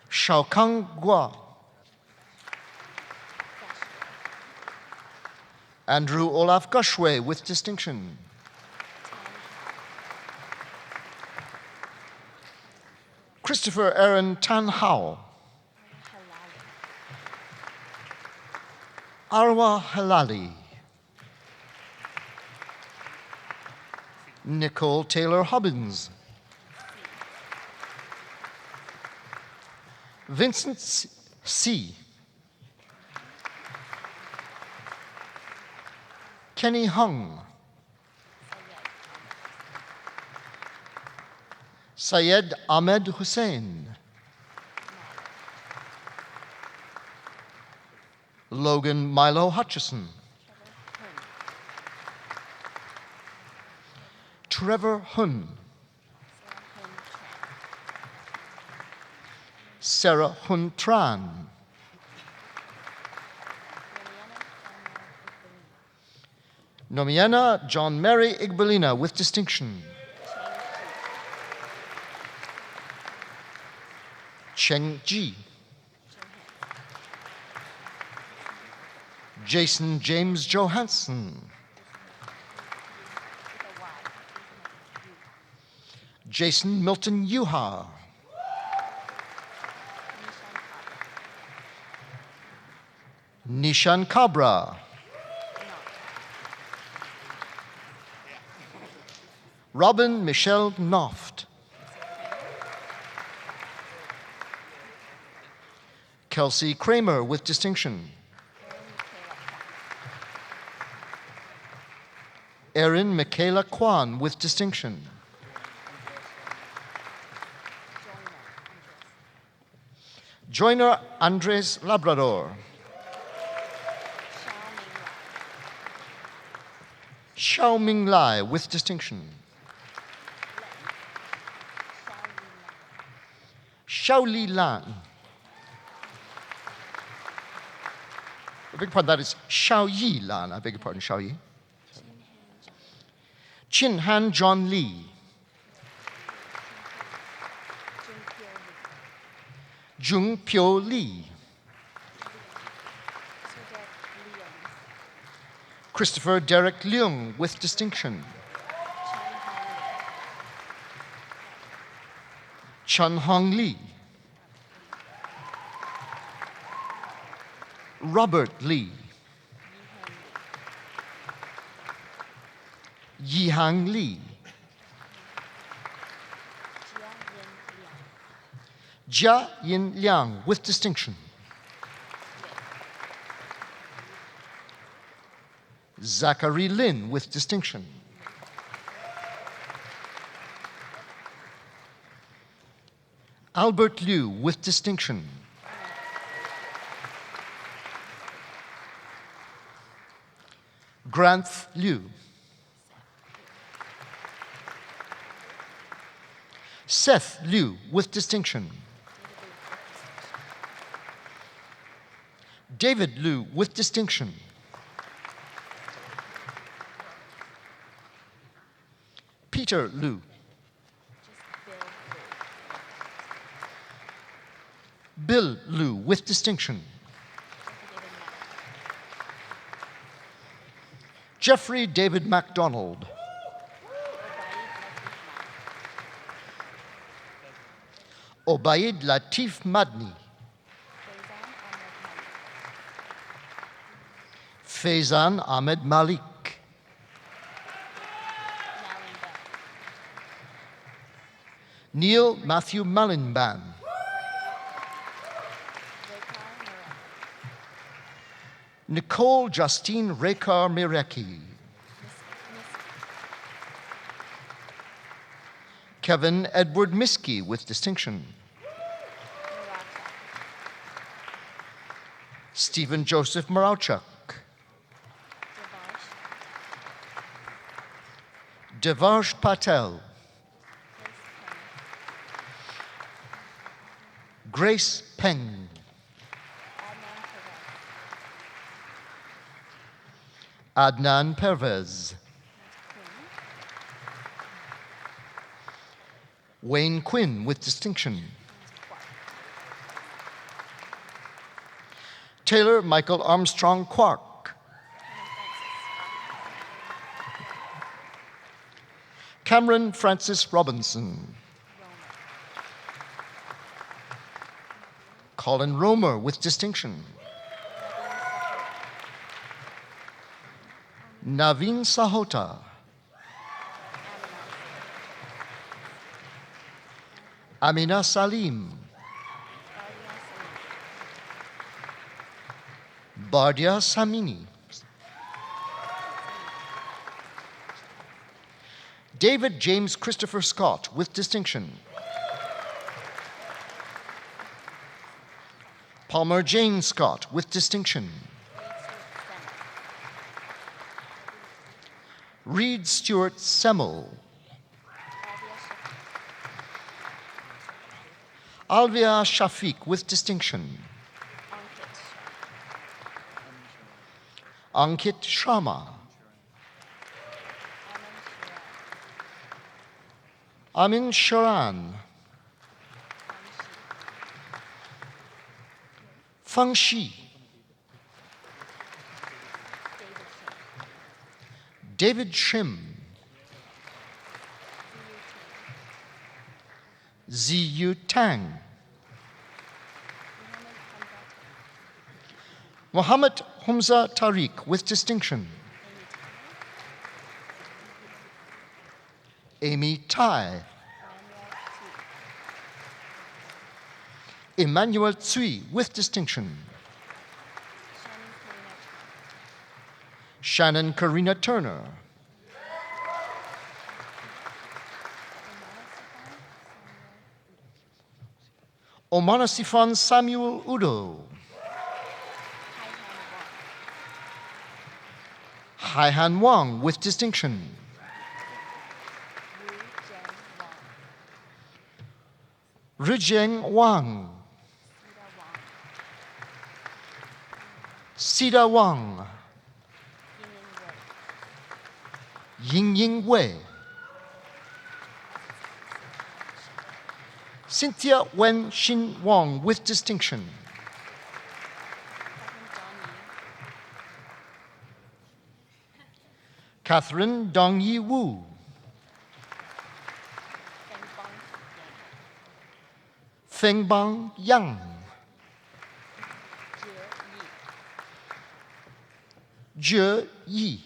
Shaokang Gua. Andrew Olaf Gushway with distinction. Christopher Aaron Tan Hao. Arwa Halali. Nicole Taylor Hobbins. Vincent C. Kenny Hung. Syed Ahmed Hussein. Logan Milo Hutchison. Trevor Hun. Sarah Hun Tran. Nomiana John Mary Igbelina with distinction. Cheng Ji. Jason James Johansson. Jason Milton Yuha. Nishan Cabra. Robin Michelle Noft. Kelsey Kramer with distinction. Erin Michaela Kwan with distinction. Joyner Andres Labrador. Xiao Ming Lai with distinction. Xiao Li Lan. I beg your pardon, that is Xiao Yi Lan. I beg your pardon, Xiao Yi. Chin Han John Lee. Jung Pyo Lee. Christopher Derek Leung with distinction. Chun Hong Lee. Robert Lee. Yihang Lee. Jia Yin Liang with distinction. Zachary Lin with distinction. Albert Liu with distinction. Grant Liu. Seth Liu with distinction. David Liu with distinction. Peter Liu. Bill Liu with distinction. Jeffrey David MacDonald. Obaid Latif Madni. Faizan Ahmed Malik. Neil Matthew Malinban. Nicole Justine Rekar Mireki. Kevin Edward Miskey with distinction. Stephen Joseph Marauchuk. Devarsh Patel. Grace Peng. Adnan Pervez. Wayne Quinn with distinction. Taylor Michael Armstrong Quark. Cameron Francis Robinson. Colin Romer with distinction. Naveen Sahota. Amina Salim. Bardia Samini. David James Christopher Scott with distinction. Palmer Jane Scott with distinction. Reed Stewart Semmel. Alvia Shafiq with distinction. Ankit Sharma. Amin Sharan. Feng Shi. David Shim. Ziyu Tang. Mohammed Humza Tariq with distinction. Amy Tai. Emmanuel Tsui with distinction. Shannon Karina Turner. Omanasifan Samuel Udo. Haihan Wang with distinction. Rizheng Wang. Sida Wang. Yingying Wei. Cynthia Wen Xin Wang with distinction. Catherine Dong-Yi Wu. Fengbang Yang. Jie Yi.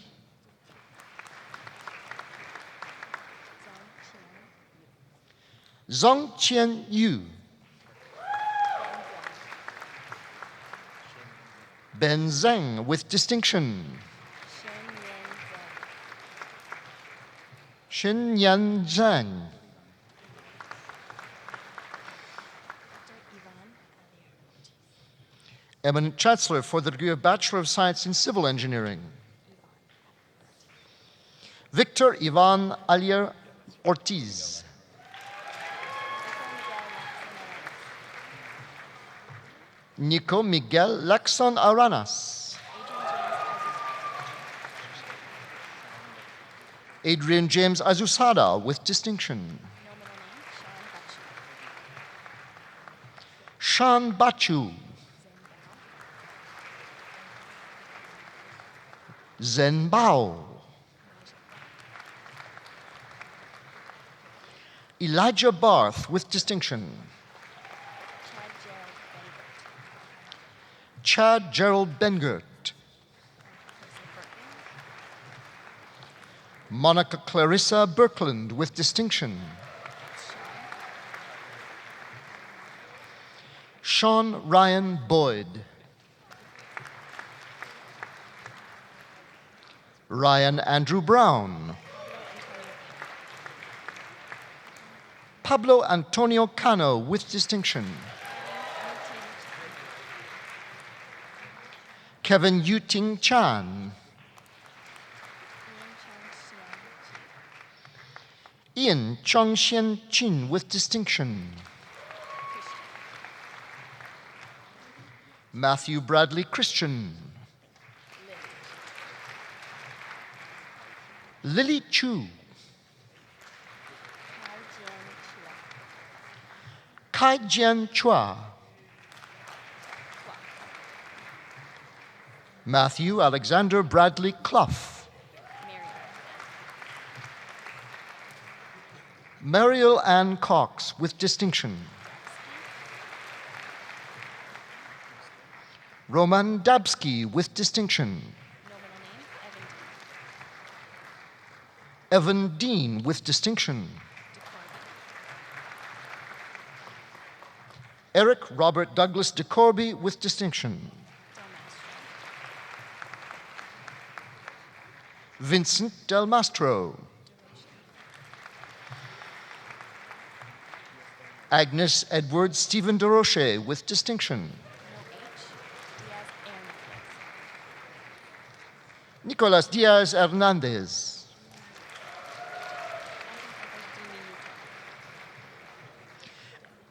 Zongqian Yu. Ben Zheng with distinction. Xin Yan Zhang. Eminent Chancellor for the degree of Bachelor of Science in Civil Engineering. Victor Ivan Alier Ortiz. Nico Miguel Lacson Aranas. Adrian James Azusada with distinction. Shan Bachu. Zhen Bao. Elijah Barth with distinction. Chad Gerald Bengert. Monica Clarissa Birkeland with distinction. Sean Ryan Boyd. Ryan Andrew Brown. Pablo Antonio Cano with distinction. Kevin Yuting Chan. Ian Chongxian Chin with distinction. Matthew Bradley Christian. Lily Chu. Kai Jian Chua. Matthew Alexander Bradley Clough. Mariel Ann Cox with distinction. Roman Dabsky with distinction. Evan Dean with distinction. Eric Robert Douglas DeCorby with distinction. Vincent Del Mastro. Agnes Edward Stephen DeRoche with distinction. Nicolas Diaz Hernandez.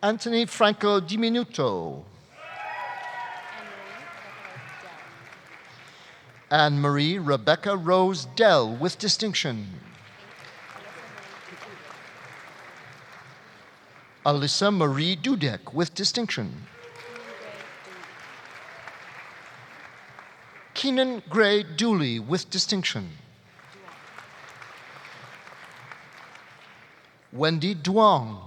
Anthony Franco Diminuto. Anne-Marie Rebecca Rose Dell with distinction. Alyssa Marie Dudek with distinction. Keenan Gray Dooley with distinction. Wendy Duong.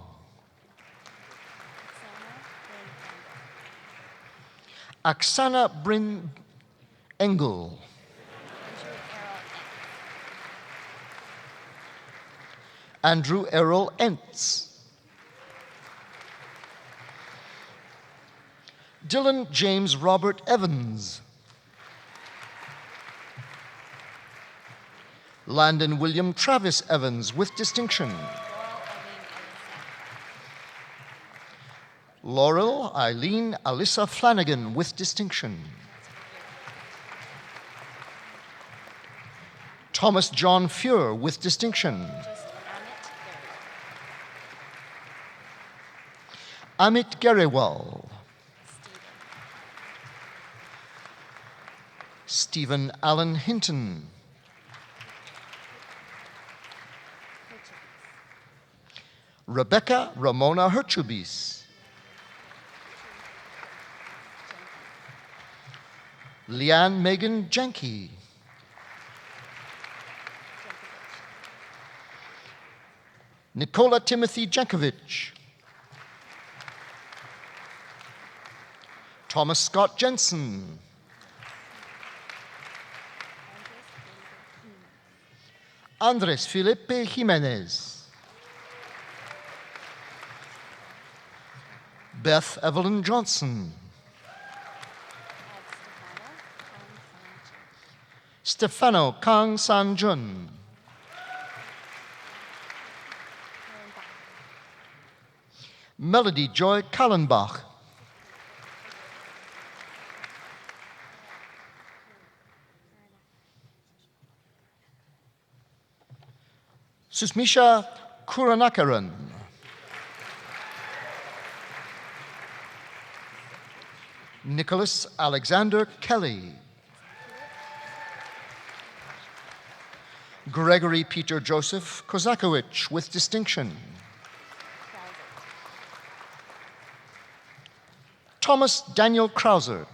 Aksana Bryn Engel. Andrew Errol Entz. Dylan James Robert Evans. Landon William Travis Evans with distinction. Laurel Eileen Alyssa Flanagan with distinction. Thomas John Fuhr with distinction. Amit Gerewal. Stephen Allen Hinton. Rebecca Ramona Herchubis. Leanne Megan Jenke. Nikola Timothy Jankovic. Thomas Scott Jensen. Andres Felipe Jimenez. Beth Evelyn Johnson. Stefano Kang San-jun. Melody Joy Kallenbach. Susmisha Kuranakaran. Nicholas Alexander Kelly. Gregory Peter Joseph Kozakowicz with distinction. Thomas Daniel Krausert.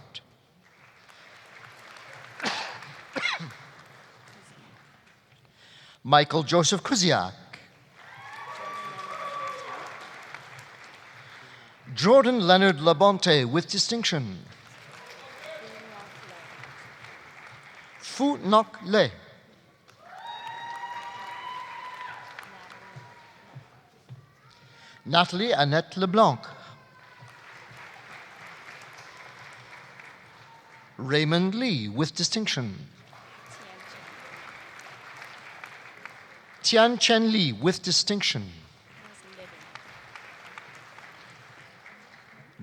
Michael Joseph Kuziak. Jordan Leonard Labonte with distinction. Fu Nok Le. Natalie Annette LeBlanc. Raymond Lee with distinction. Tian Chen Lee with distinction.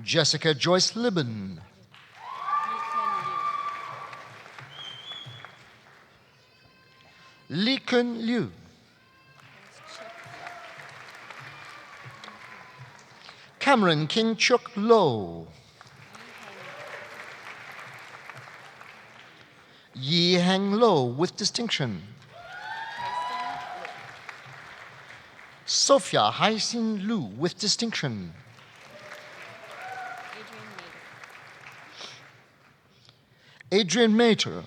Jessica Joyce Libben. Lee Kun Liu. Cameron King Chuk Lo. Yi Heng Lo with distinction. Sophia Haisin Lu with distinction. Adrian Mater.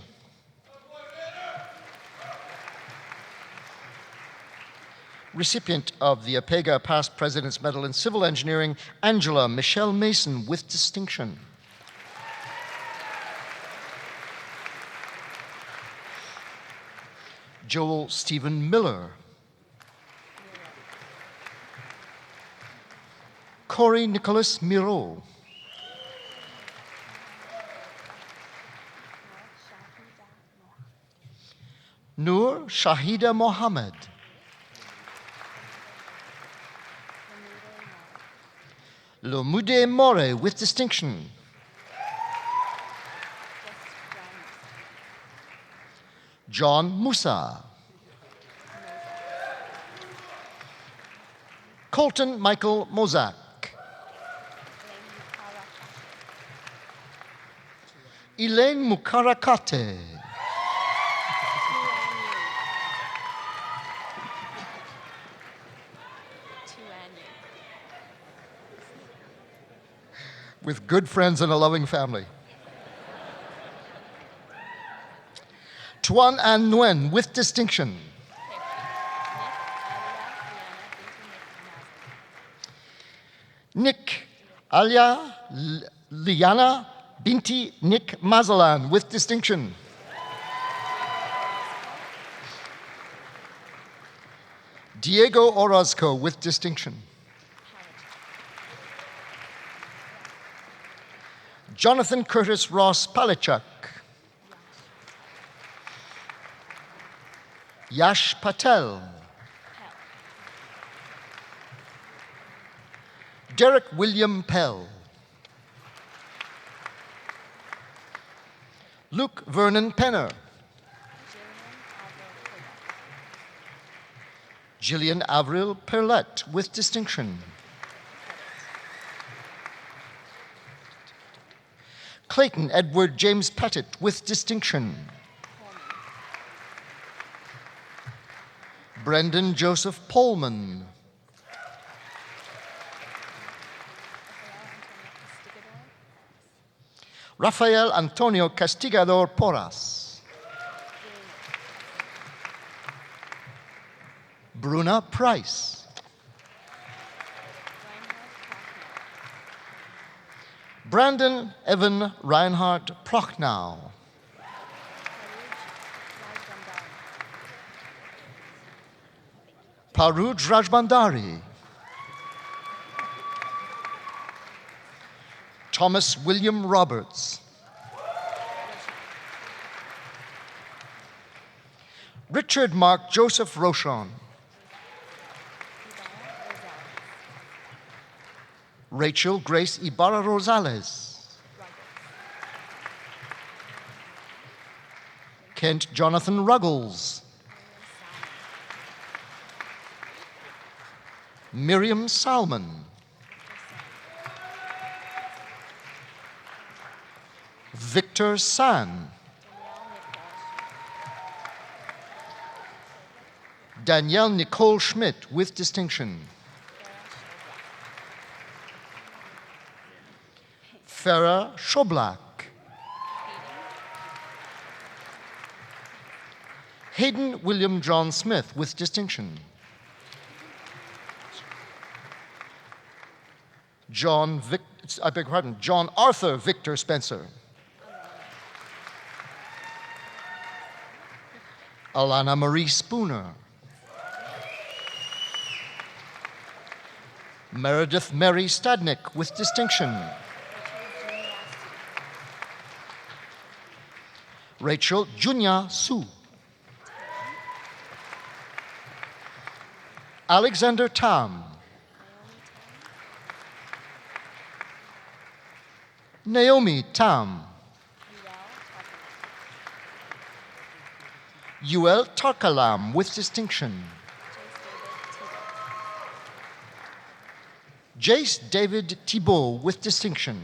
Recipient of the APEGA Past President's Medal in Civil Engineering, Angela Michelle Mason with distinction. Joel Stephen Miller. Corey Nicholas Miro. Noor Shahida Mohammed. Lomude More with distinction. John Musa. Colton Michael Mozak. Elaine Mukarakate. With good friends and a loving family. Tuan An Nguyen with distinction. Nick Alia Liana Binti Nick Mazalan with distinction. Diego Orozco with distinction. Jonathan Curtis Ross Palichuk. Yash Patel. Derek William Pell. Luke Vernon Penner. Gillian Avril Perlette with distinction. Clayton Edward James Pettit with distinction. Brendan Joseph Polman. Rafael Antonio Castigador Porras. Bruna Price. Brandon Evan Reinhardt Prochnow. Paruj Rajbandari. Thomas William Roberts. Richard Mark Joseph Rochon. Rachel Grace Ibarra Rosales. Kent Jonathan Ruggles. Miriam Salmon. Victor San. Danielle Nicole Schmidt with distinction. Farah Shoblak. Hayden William John Smith with distinction. John Arthur Victor Spencer. Alana Marie Spooner. Meredith Mary Stadnick with distinction. Rachel Junya Su. Alexander Tam. Naomi Tam. Yuel Tarkalam with distinction. Jace David Thibault with distinction.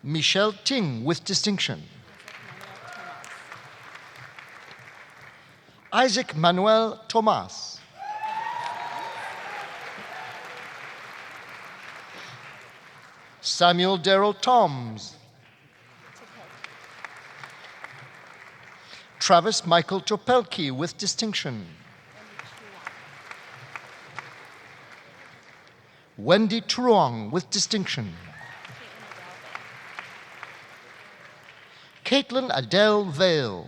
Michelle Ting with distinction. Isaac Manuel Tomas. Samuel Darrell Toms. Travis Michael Topelki with distinction. Wendy Truong with distinction. Caitlin Adele Vale.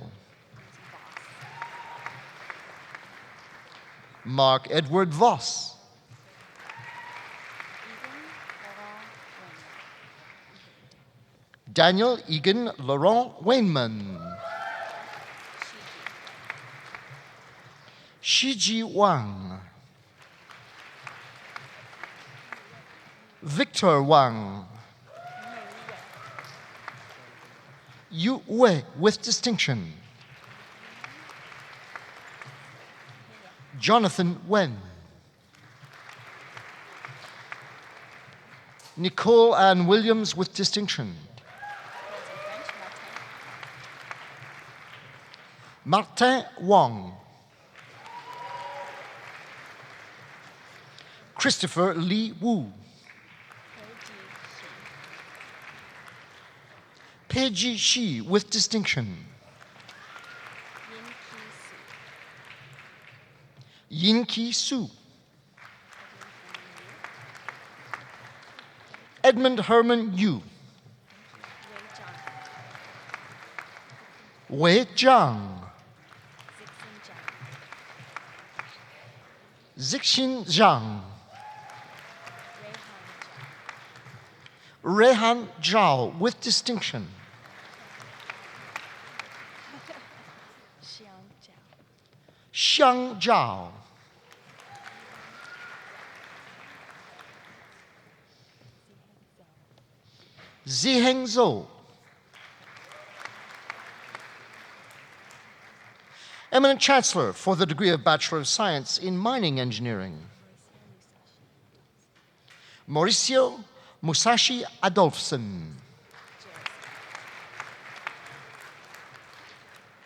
Mark Edward Voss. Daniel Egan Laurent Weinman. Shiji Wang. Victor Wang. Yu Wei with distinction. Jonathan Wen. Nicole Ann Williams with distinction. Martin Wong. Christopher Lee Wu. Peiji Shi with distinction. Yin-Ki Su. Edmund Herman Yu. Wei Zhang. Zixin Zhang. Rehan Zhao with distinction. Xiang Zhao. Ziheng Zhou. Eminent Chancellor for the degree of Bachelor of Science in Mining Engineering. Mauricio Musashi Adolfson.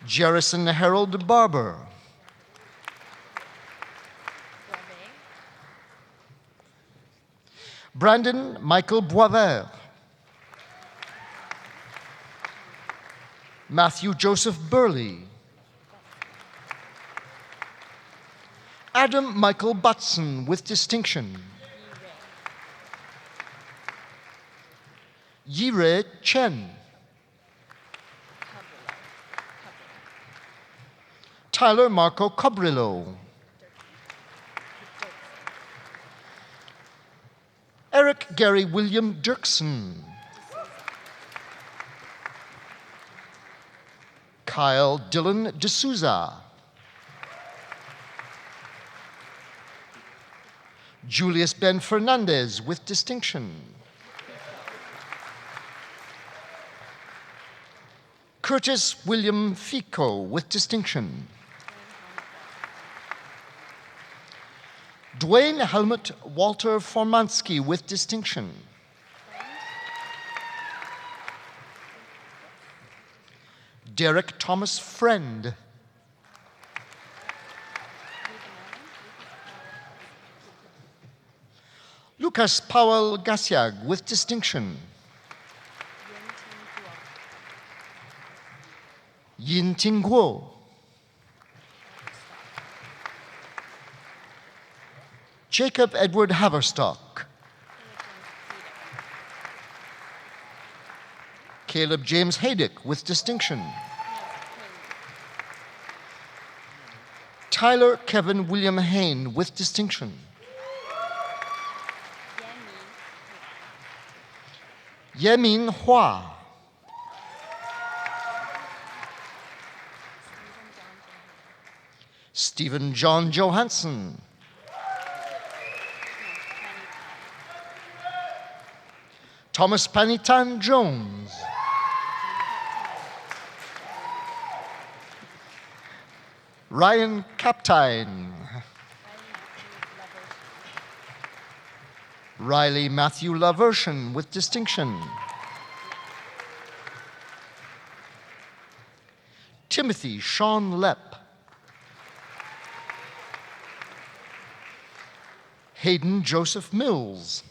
Jerison Harold Barber. Brandon Michael Boisvert. Matthew Joseph Burley. Adam Michael Butson with distinction. Yire Chen. Tyler Marco Cabrillo. Eric Gary William Dirksen. Kyle Dylan D'Souza. Julius Ben Fernandez with distinction. Curtis William Fico with distinction. Dwayne Helmut Walter Formansky with distinction. Derek Thomas Friend. Lucas Powell Gasiag with distinction. Yin Ting Guo. Jacob Edward Haverstock. Caleb James Haydick with distinction. Tyler Kevin William Hain with distinction. Yemin Hua. Stephen John Johansson. Thomas Panitan Jones. Ryan Kaptein. Riley Matthew Laversion with distinction. Timothy Sean Lepp. Hayden Joseph Mills.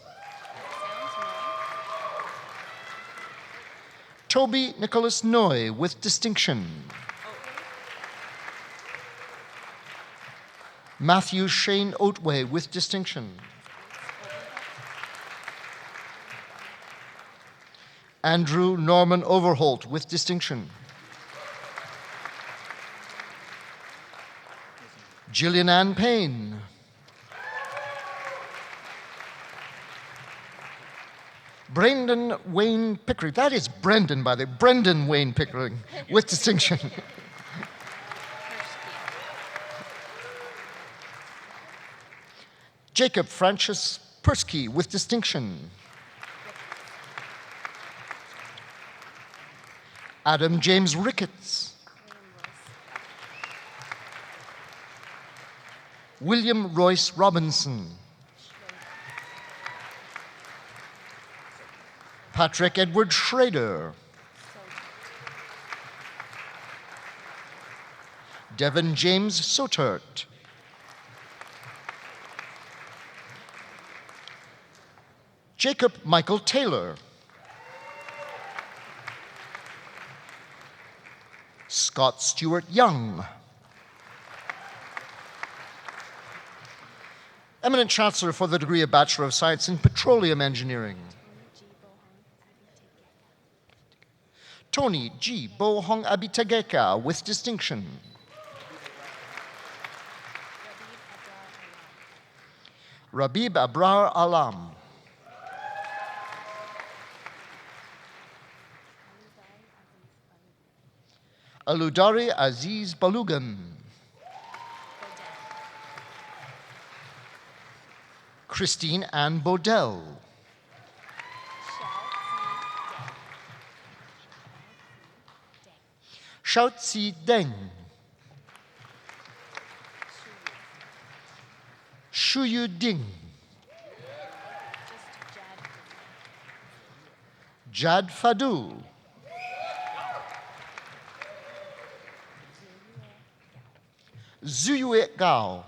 Toby Nicholas Noy with distinction. Matthew Shane Oatway with distinction. Andrew Norman Overholt with distinction. Gillian Ann Payne. Brendan Wayne Pickering. That is Brendan, by the way. Brendan Wayne Pickering with distinction. Jacob Francis Persky with distinction. Adam James Ricketts. William Royce Robinson. Patrick Edward Schrader. Devin James Sotert. Jacob Michael Taylor. Scott Stewart Young. Eminent Chancellor for the degree of Bachelor of Science in Petroleum Engineering. Tony G. Bohong Abitegeka with distinction. Rabib Abrar Alam. Aludari Aziz Balugan. Christine Ann Bodell. Shaotzi Deng. Shuyu Ding. Jad Fadul. Zuyue Gao.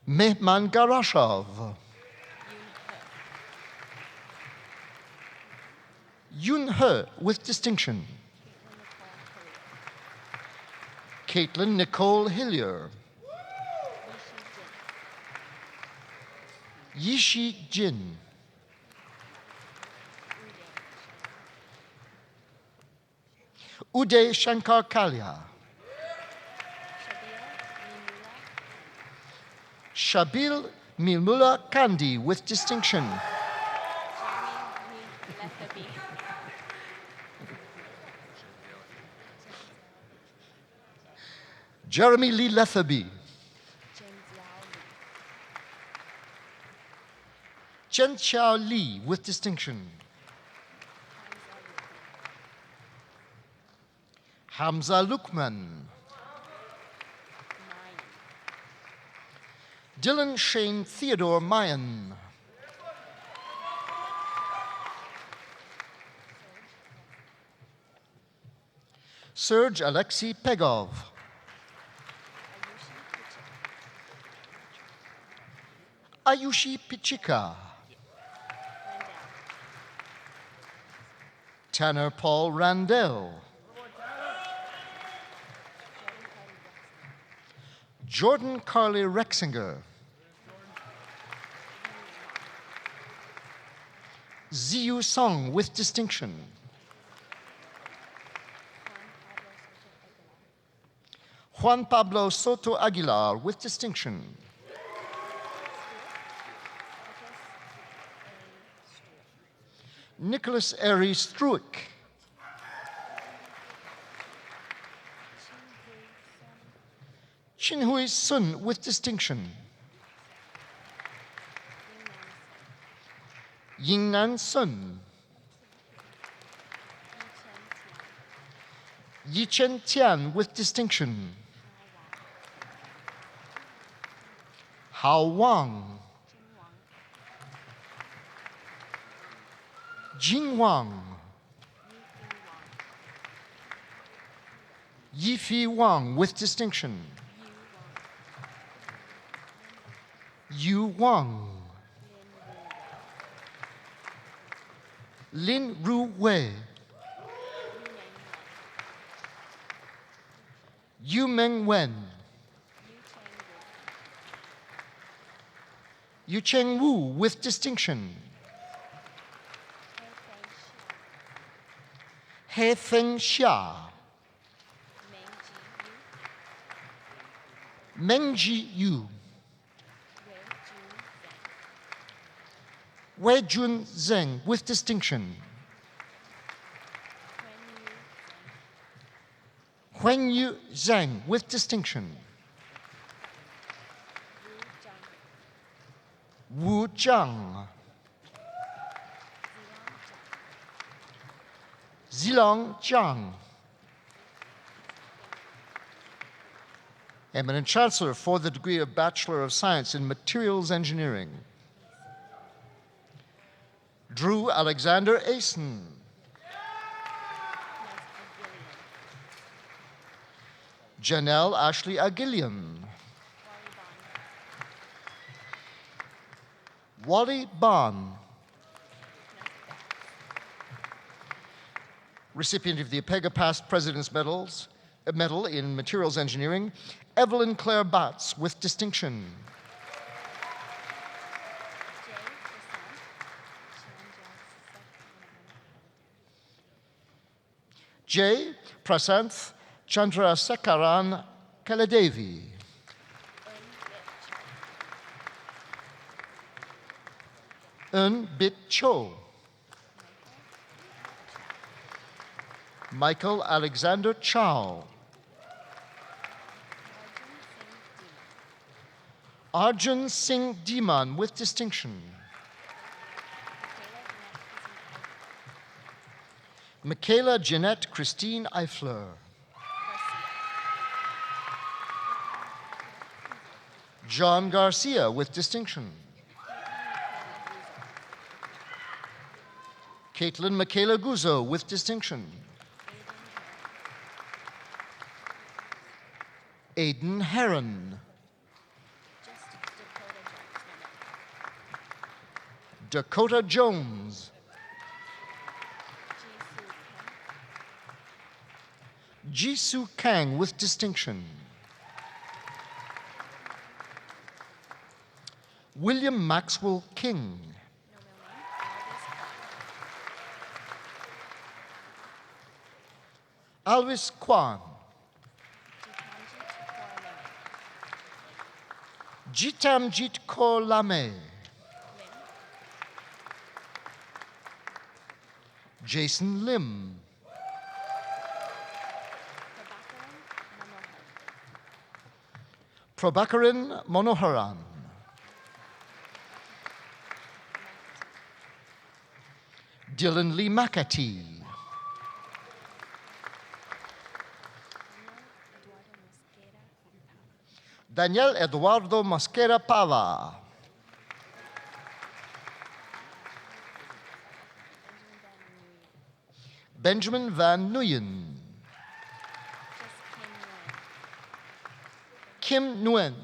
Mehman Garashov. Yun He with distinction. Caitlin Nicole Hillier. Yishi Jin. Uday Shankar Kalia. Shabil Milmula Kandi with distinction. Jeremy Lee Letherby. Chen Xiao Li with distinction. Hamza Lukman. Dylan Shane Theodore Mayan. Serge Alexei Pegov. Ayushi Pichika. Tanner Paul Randell. Jordan Carly Rexinger. Ziyu Song with distinction. Juan Pablo Soto Aguilar with distinction. Nicholas Airy Struick. Chinhui Sun with distinction. Yingnan Sun. Yichen Tian with distinction. Hao Wang. Jing Wang. Yifi Wang with distinction. Yu Wang. Lin Ru Wei. Yu Meng Wen. Yu Cheng Wu with distinction. He Feng Xia. Mengji Yu. Wei Jun Zheng with distinction. Huan Yu Zhang with distinction. Wu Zhang. Zilong Zhang. Eminent Chancellor for the degree of Bachelor of Science in Materials Engineering. Drew Alexander Asen. Janelle Ashley Agillian. Wally Bond. Recipient of the APEGA Past President's Medal in Materials Engineering, Evelyn Claire Batts with distinction. J. Prasanth Chandrasekaran Kaladevi. Eun Bit Cho. Michael Alexander Chow. Arjun Singh Diman with distinction. Michaela Jeanette Christine Eifler. John Garcia with distinction. Caitlin Michaela Guzzo with distinction. Aiden Heron. Dakota Jones. Jisoo Kang with distinction. William Maxwell King. Alvis Kwan. Jitamjit Kaur Lame. Jason Lim. Prabhakaran Manoharan. Dylan Lee McAtee. Daniel Eduardo Mosquera Pava. Benjamin Van Nguyen. Kim Nguyen.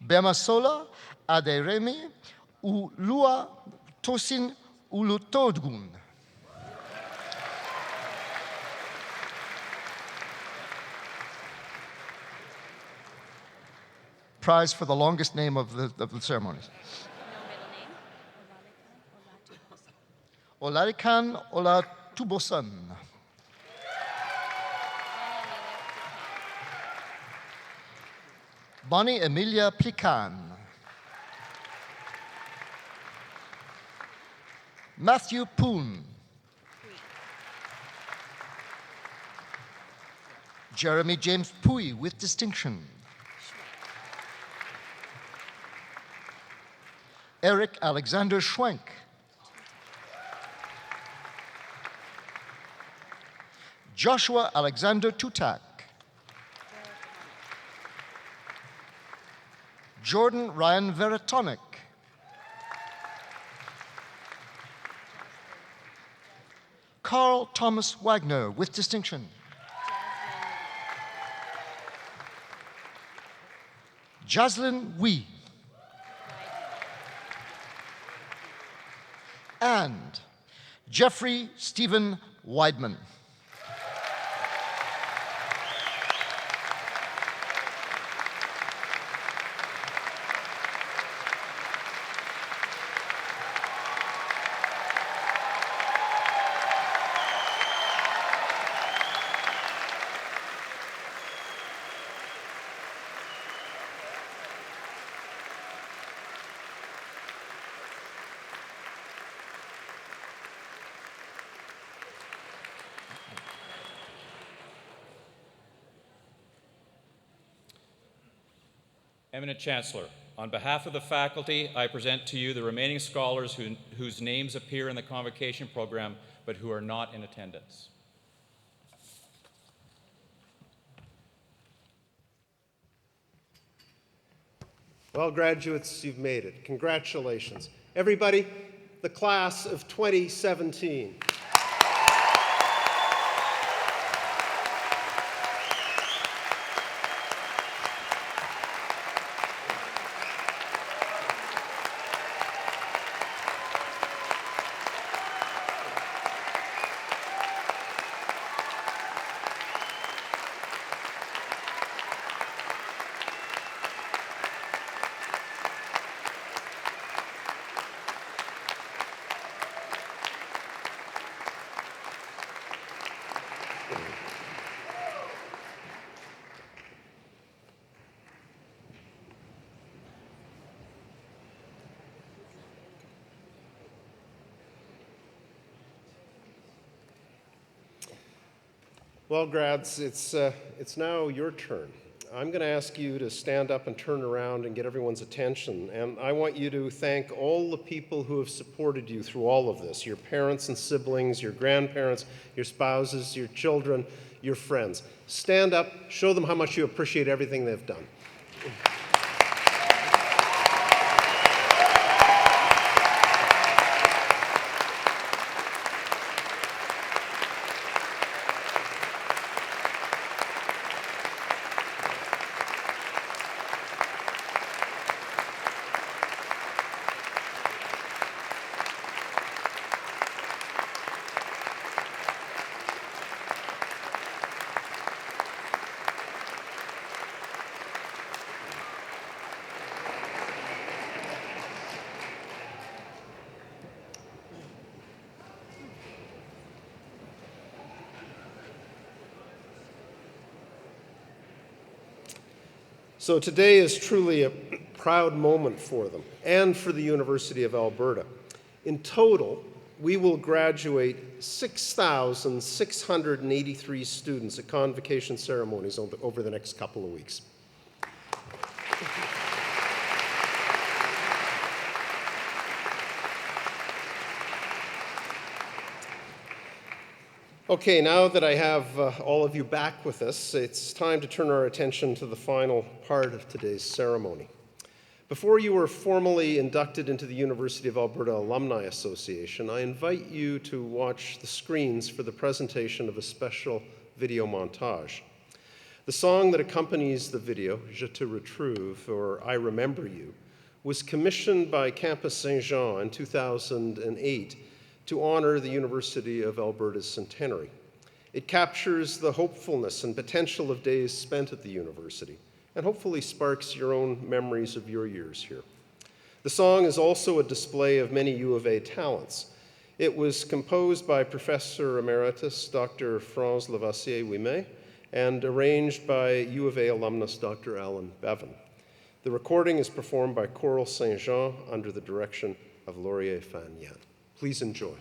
Bemasola Aderemi Ulua Tosin Ulutodgun. Prize for the longest name of the ceremonies. Olarikan Olatubosan. Bonnie Emilia Plican. Matthew Poon. Jeremy James Pui with distinction. Eric Alexander Schwenk. Joshua Alexander Tutak. Jordan Ryan Veratonic. Carl Thomas Wagner with distinction. Jaslyn Wee. And Jeffrey Stephen Weidman. Eminent Chancellor, on behalf of the faculty, I present to you the remaining scholars whose names appear in the Convocation program but who are not in attendance. Well, graduates, you've made it. Congratulations. Everybody, the class of 2017. Well, grads, it's now your turn. I'm going to ask you to stand up and turn around and get everyone's attention. And I want you to thank all the people who have supported you through all of this, your parents and siblings, your grandparents, your spouses, your children, your friends. Stand up, show them how much you appreciate everything they've done. So today is truly a proud moment for them and for the University of Alberta. In total, we will graduate 6,683 students at convocation ceremonies over the next couple of weeks. Okay, now that I have all of you back with us, it's time to turn our attention to the final part of today's ceremony. Before you are formally inducted into the University of Alberta Alumni Association, I invite you to watch the screens for the presentation of a special video montage. The song that accompanies the video, Je te retrouve, or I Remember You, was commissioned by Campus Saint-Jean in 2008 to honor the University of Alberta's centenary. It captures the hopefulness and potential of days spent at the university, and hopefully sparks your own memories of your years here. The song is also a display of many U of A talents. It was composed by Professor Emeritus Dr. Franz Lavassier-Ouimet and arranged by U of A alumnus Dr. Alan Bevan. The recording is performed by Choral Saint-Jean under the direction of Laurier Fan Yan. Please enjoy. Je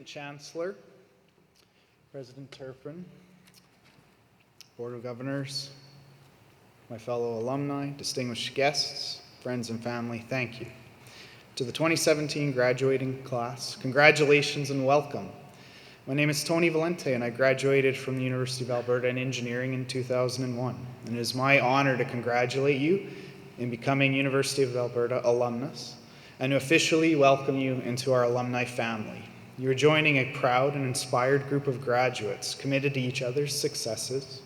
President Chancellor, President Turpin, Board of Governors, my fellow alumni, distinguished guests, friends and family, thank you. To the 2017 graduating class, congratulations and welcome. My name is Tony Valente and I graduated from the University of Alberta in engineering in 2001. And it is my honor to congratulate you in becoming University of Alberta alumnus and to officially welcome you into our alumni family. You are joining a proud and inspired group of graduates committed to each other's successes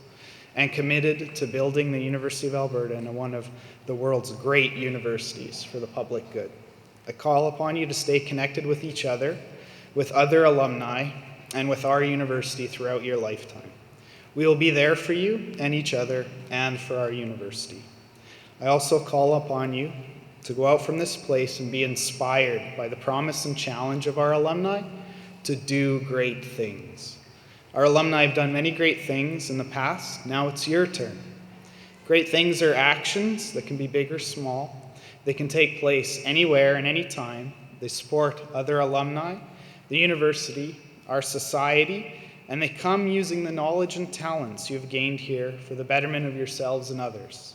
and committed to building the University of Alberta into one of the world's great universities for the public good. I call upon you to stay connected with each other, with other alumni, and with our university throughout your lifetime. We will be there for you and each other and for our university. I also call upon you to go out from this place and be inspired by the promise and challenge of our alumni to do great things. Our alumni have done many great things in the past. Now it's your turn. Great things are actions that can be big or small. They can take place anywhere and anytime. They support other alumni, the university, our society, and they come using the knowledge and talents you have gained here for the betterment of yourselves and others.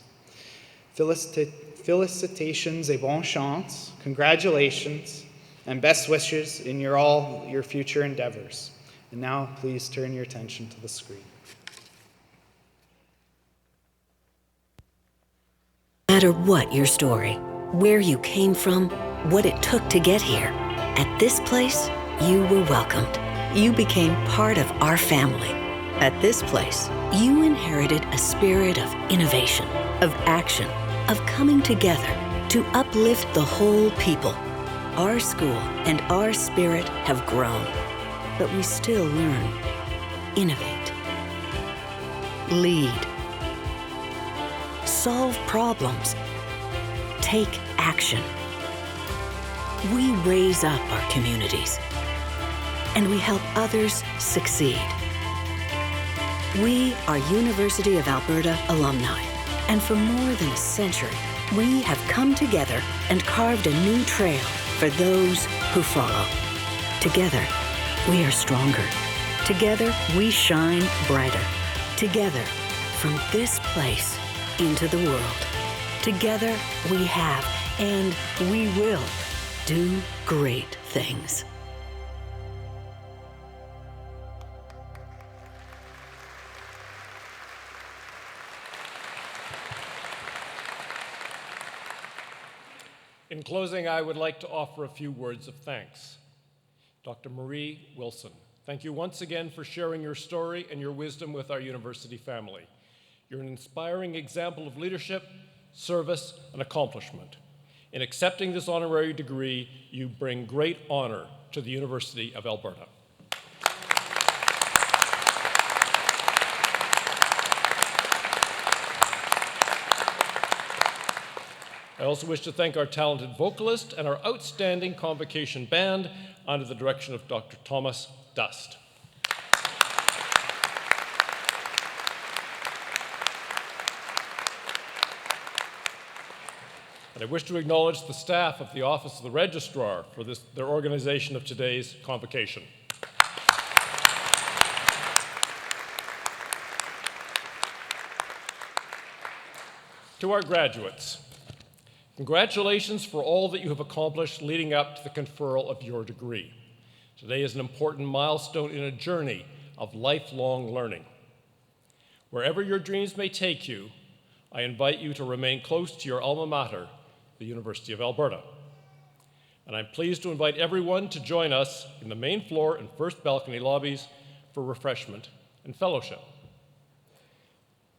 Felicitations et bonne chance, congratulations, and best wishes in your future endeavors. And now, please turn your attention to the screen. No matter what your story, where you came from, what it took to get here, at this place, you were welcomed. You became part of our family. At this place, you inherited a spirit of innovation, of action, of coming together to uplift the whole people. Our school and our spirit have grown, but we still learn, innovate, lead, solve problems, take action. We raise up our communities, and we help others succeed. We are University of Alberta alumni, and for more than a century, we have come together and carved a new trail for those who follow. Together, we are stronger. Together, we shine brighter. Together, from this place into the world. Together, we have and we will do great things. In closing, I would like to offer a few words of thanks. Dr. Marie Wilson, thank you once again for sharing your story and your wisdom with our university family. You're an inspiring example of leadership, service, and accomplishment. In accepting this honorary degree, you bring great honor to the University of Alberta. I also wish to thank our talented vocalist and our outstanding Convocation band under the direction of Dr. Thomas Dust. And I wish to acknowledge the staff of the Office of the Registrar for their organization of today's Convocation. To our graduates, congratulations for all that you have accomplished leading up to the conferral of your degree. Today is an important milestone in a journey of lifelong learning. Wherever your dreams may take you, I invite you to remain close to your alma mater, the University of Alberta. And I'm pleased to invite everyone to join us in the main floor and first balcony lobbies for refreshment and fellowship.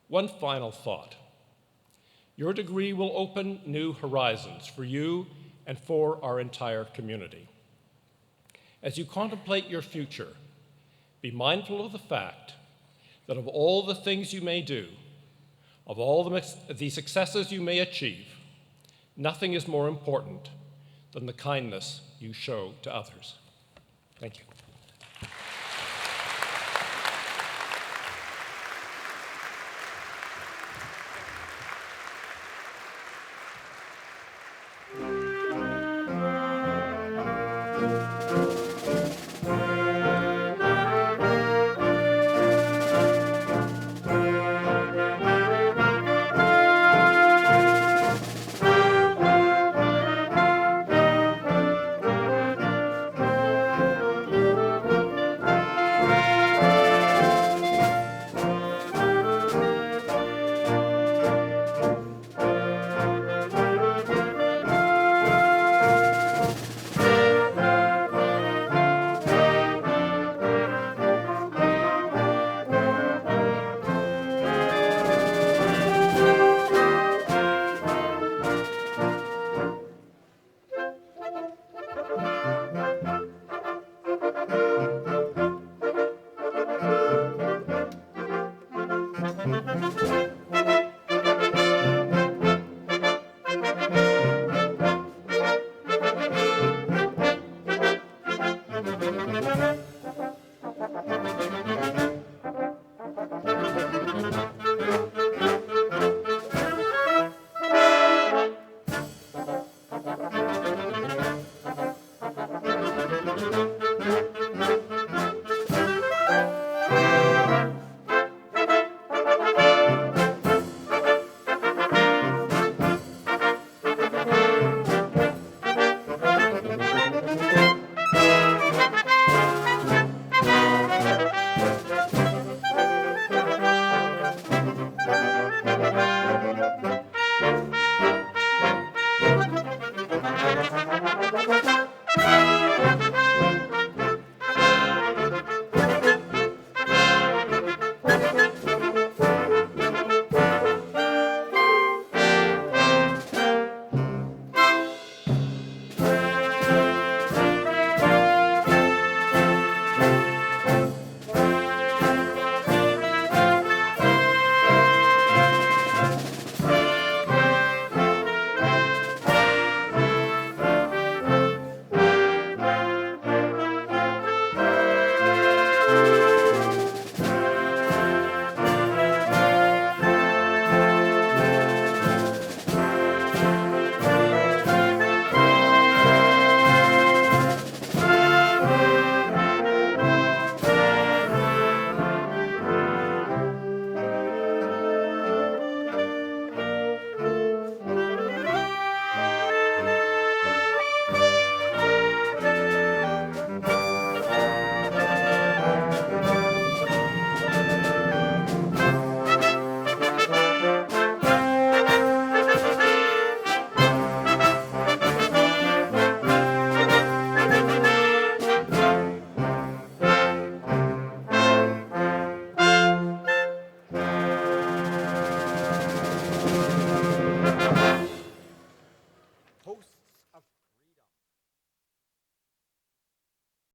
One final thought. Your degree will open new horizons for you and for our entire community. As you contemplate your future, be mindful of the fact that of all the things you may do, of all the successes you may achieve, nothing is more important than the kindness you show to others. Thank you. Thank you.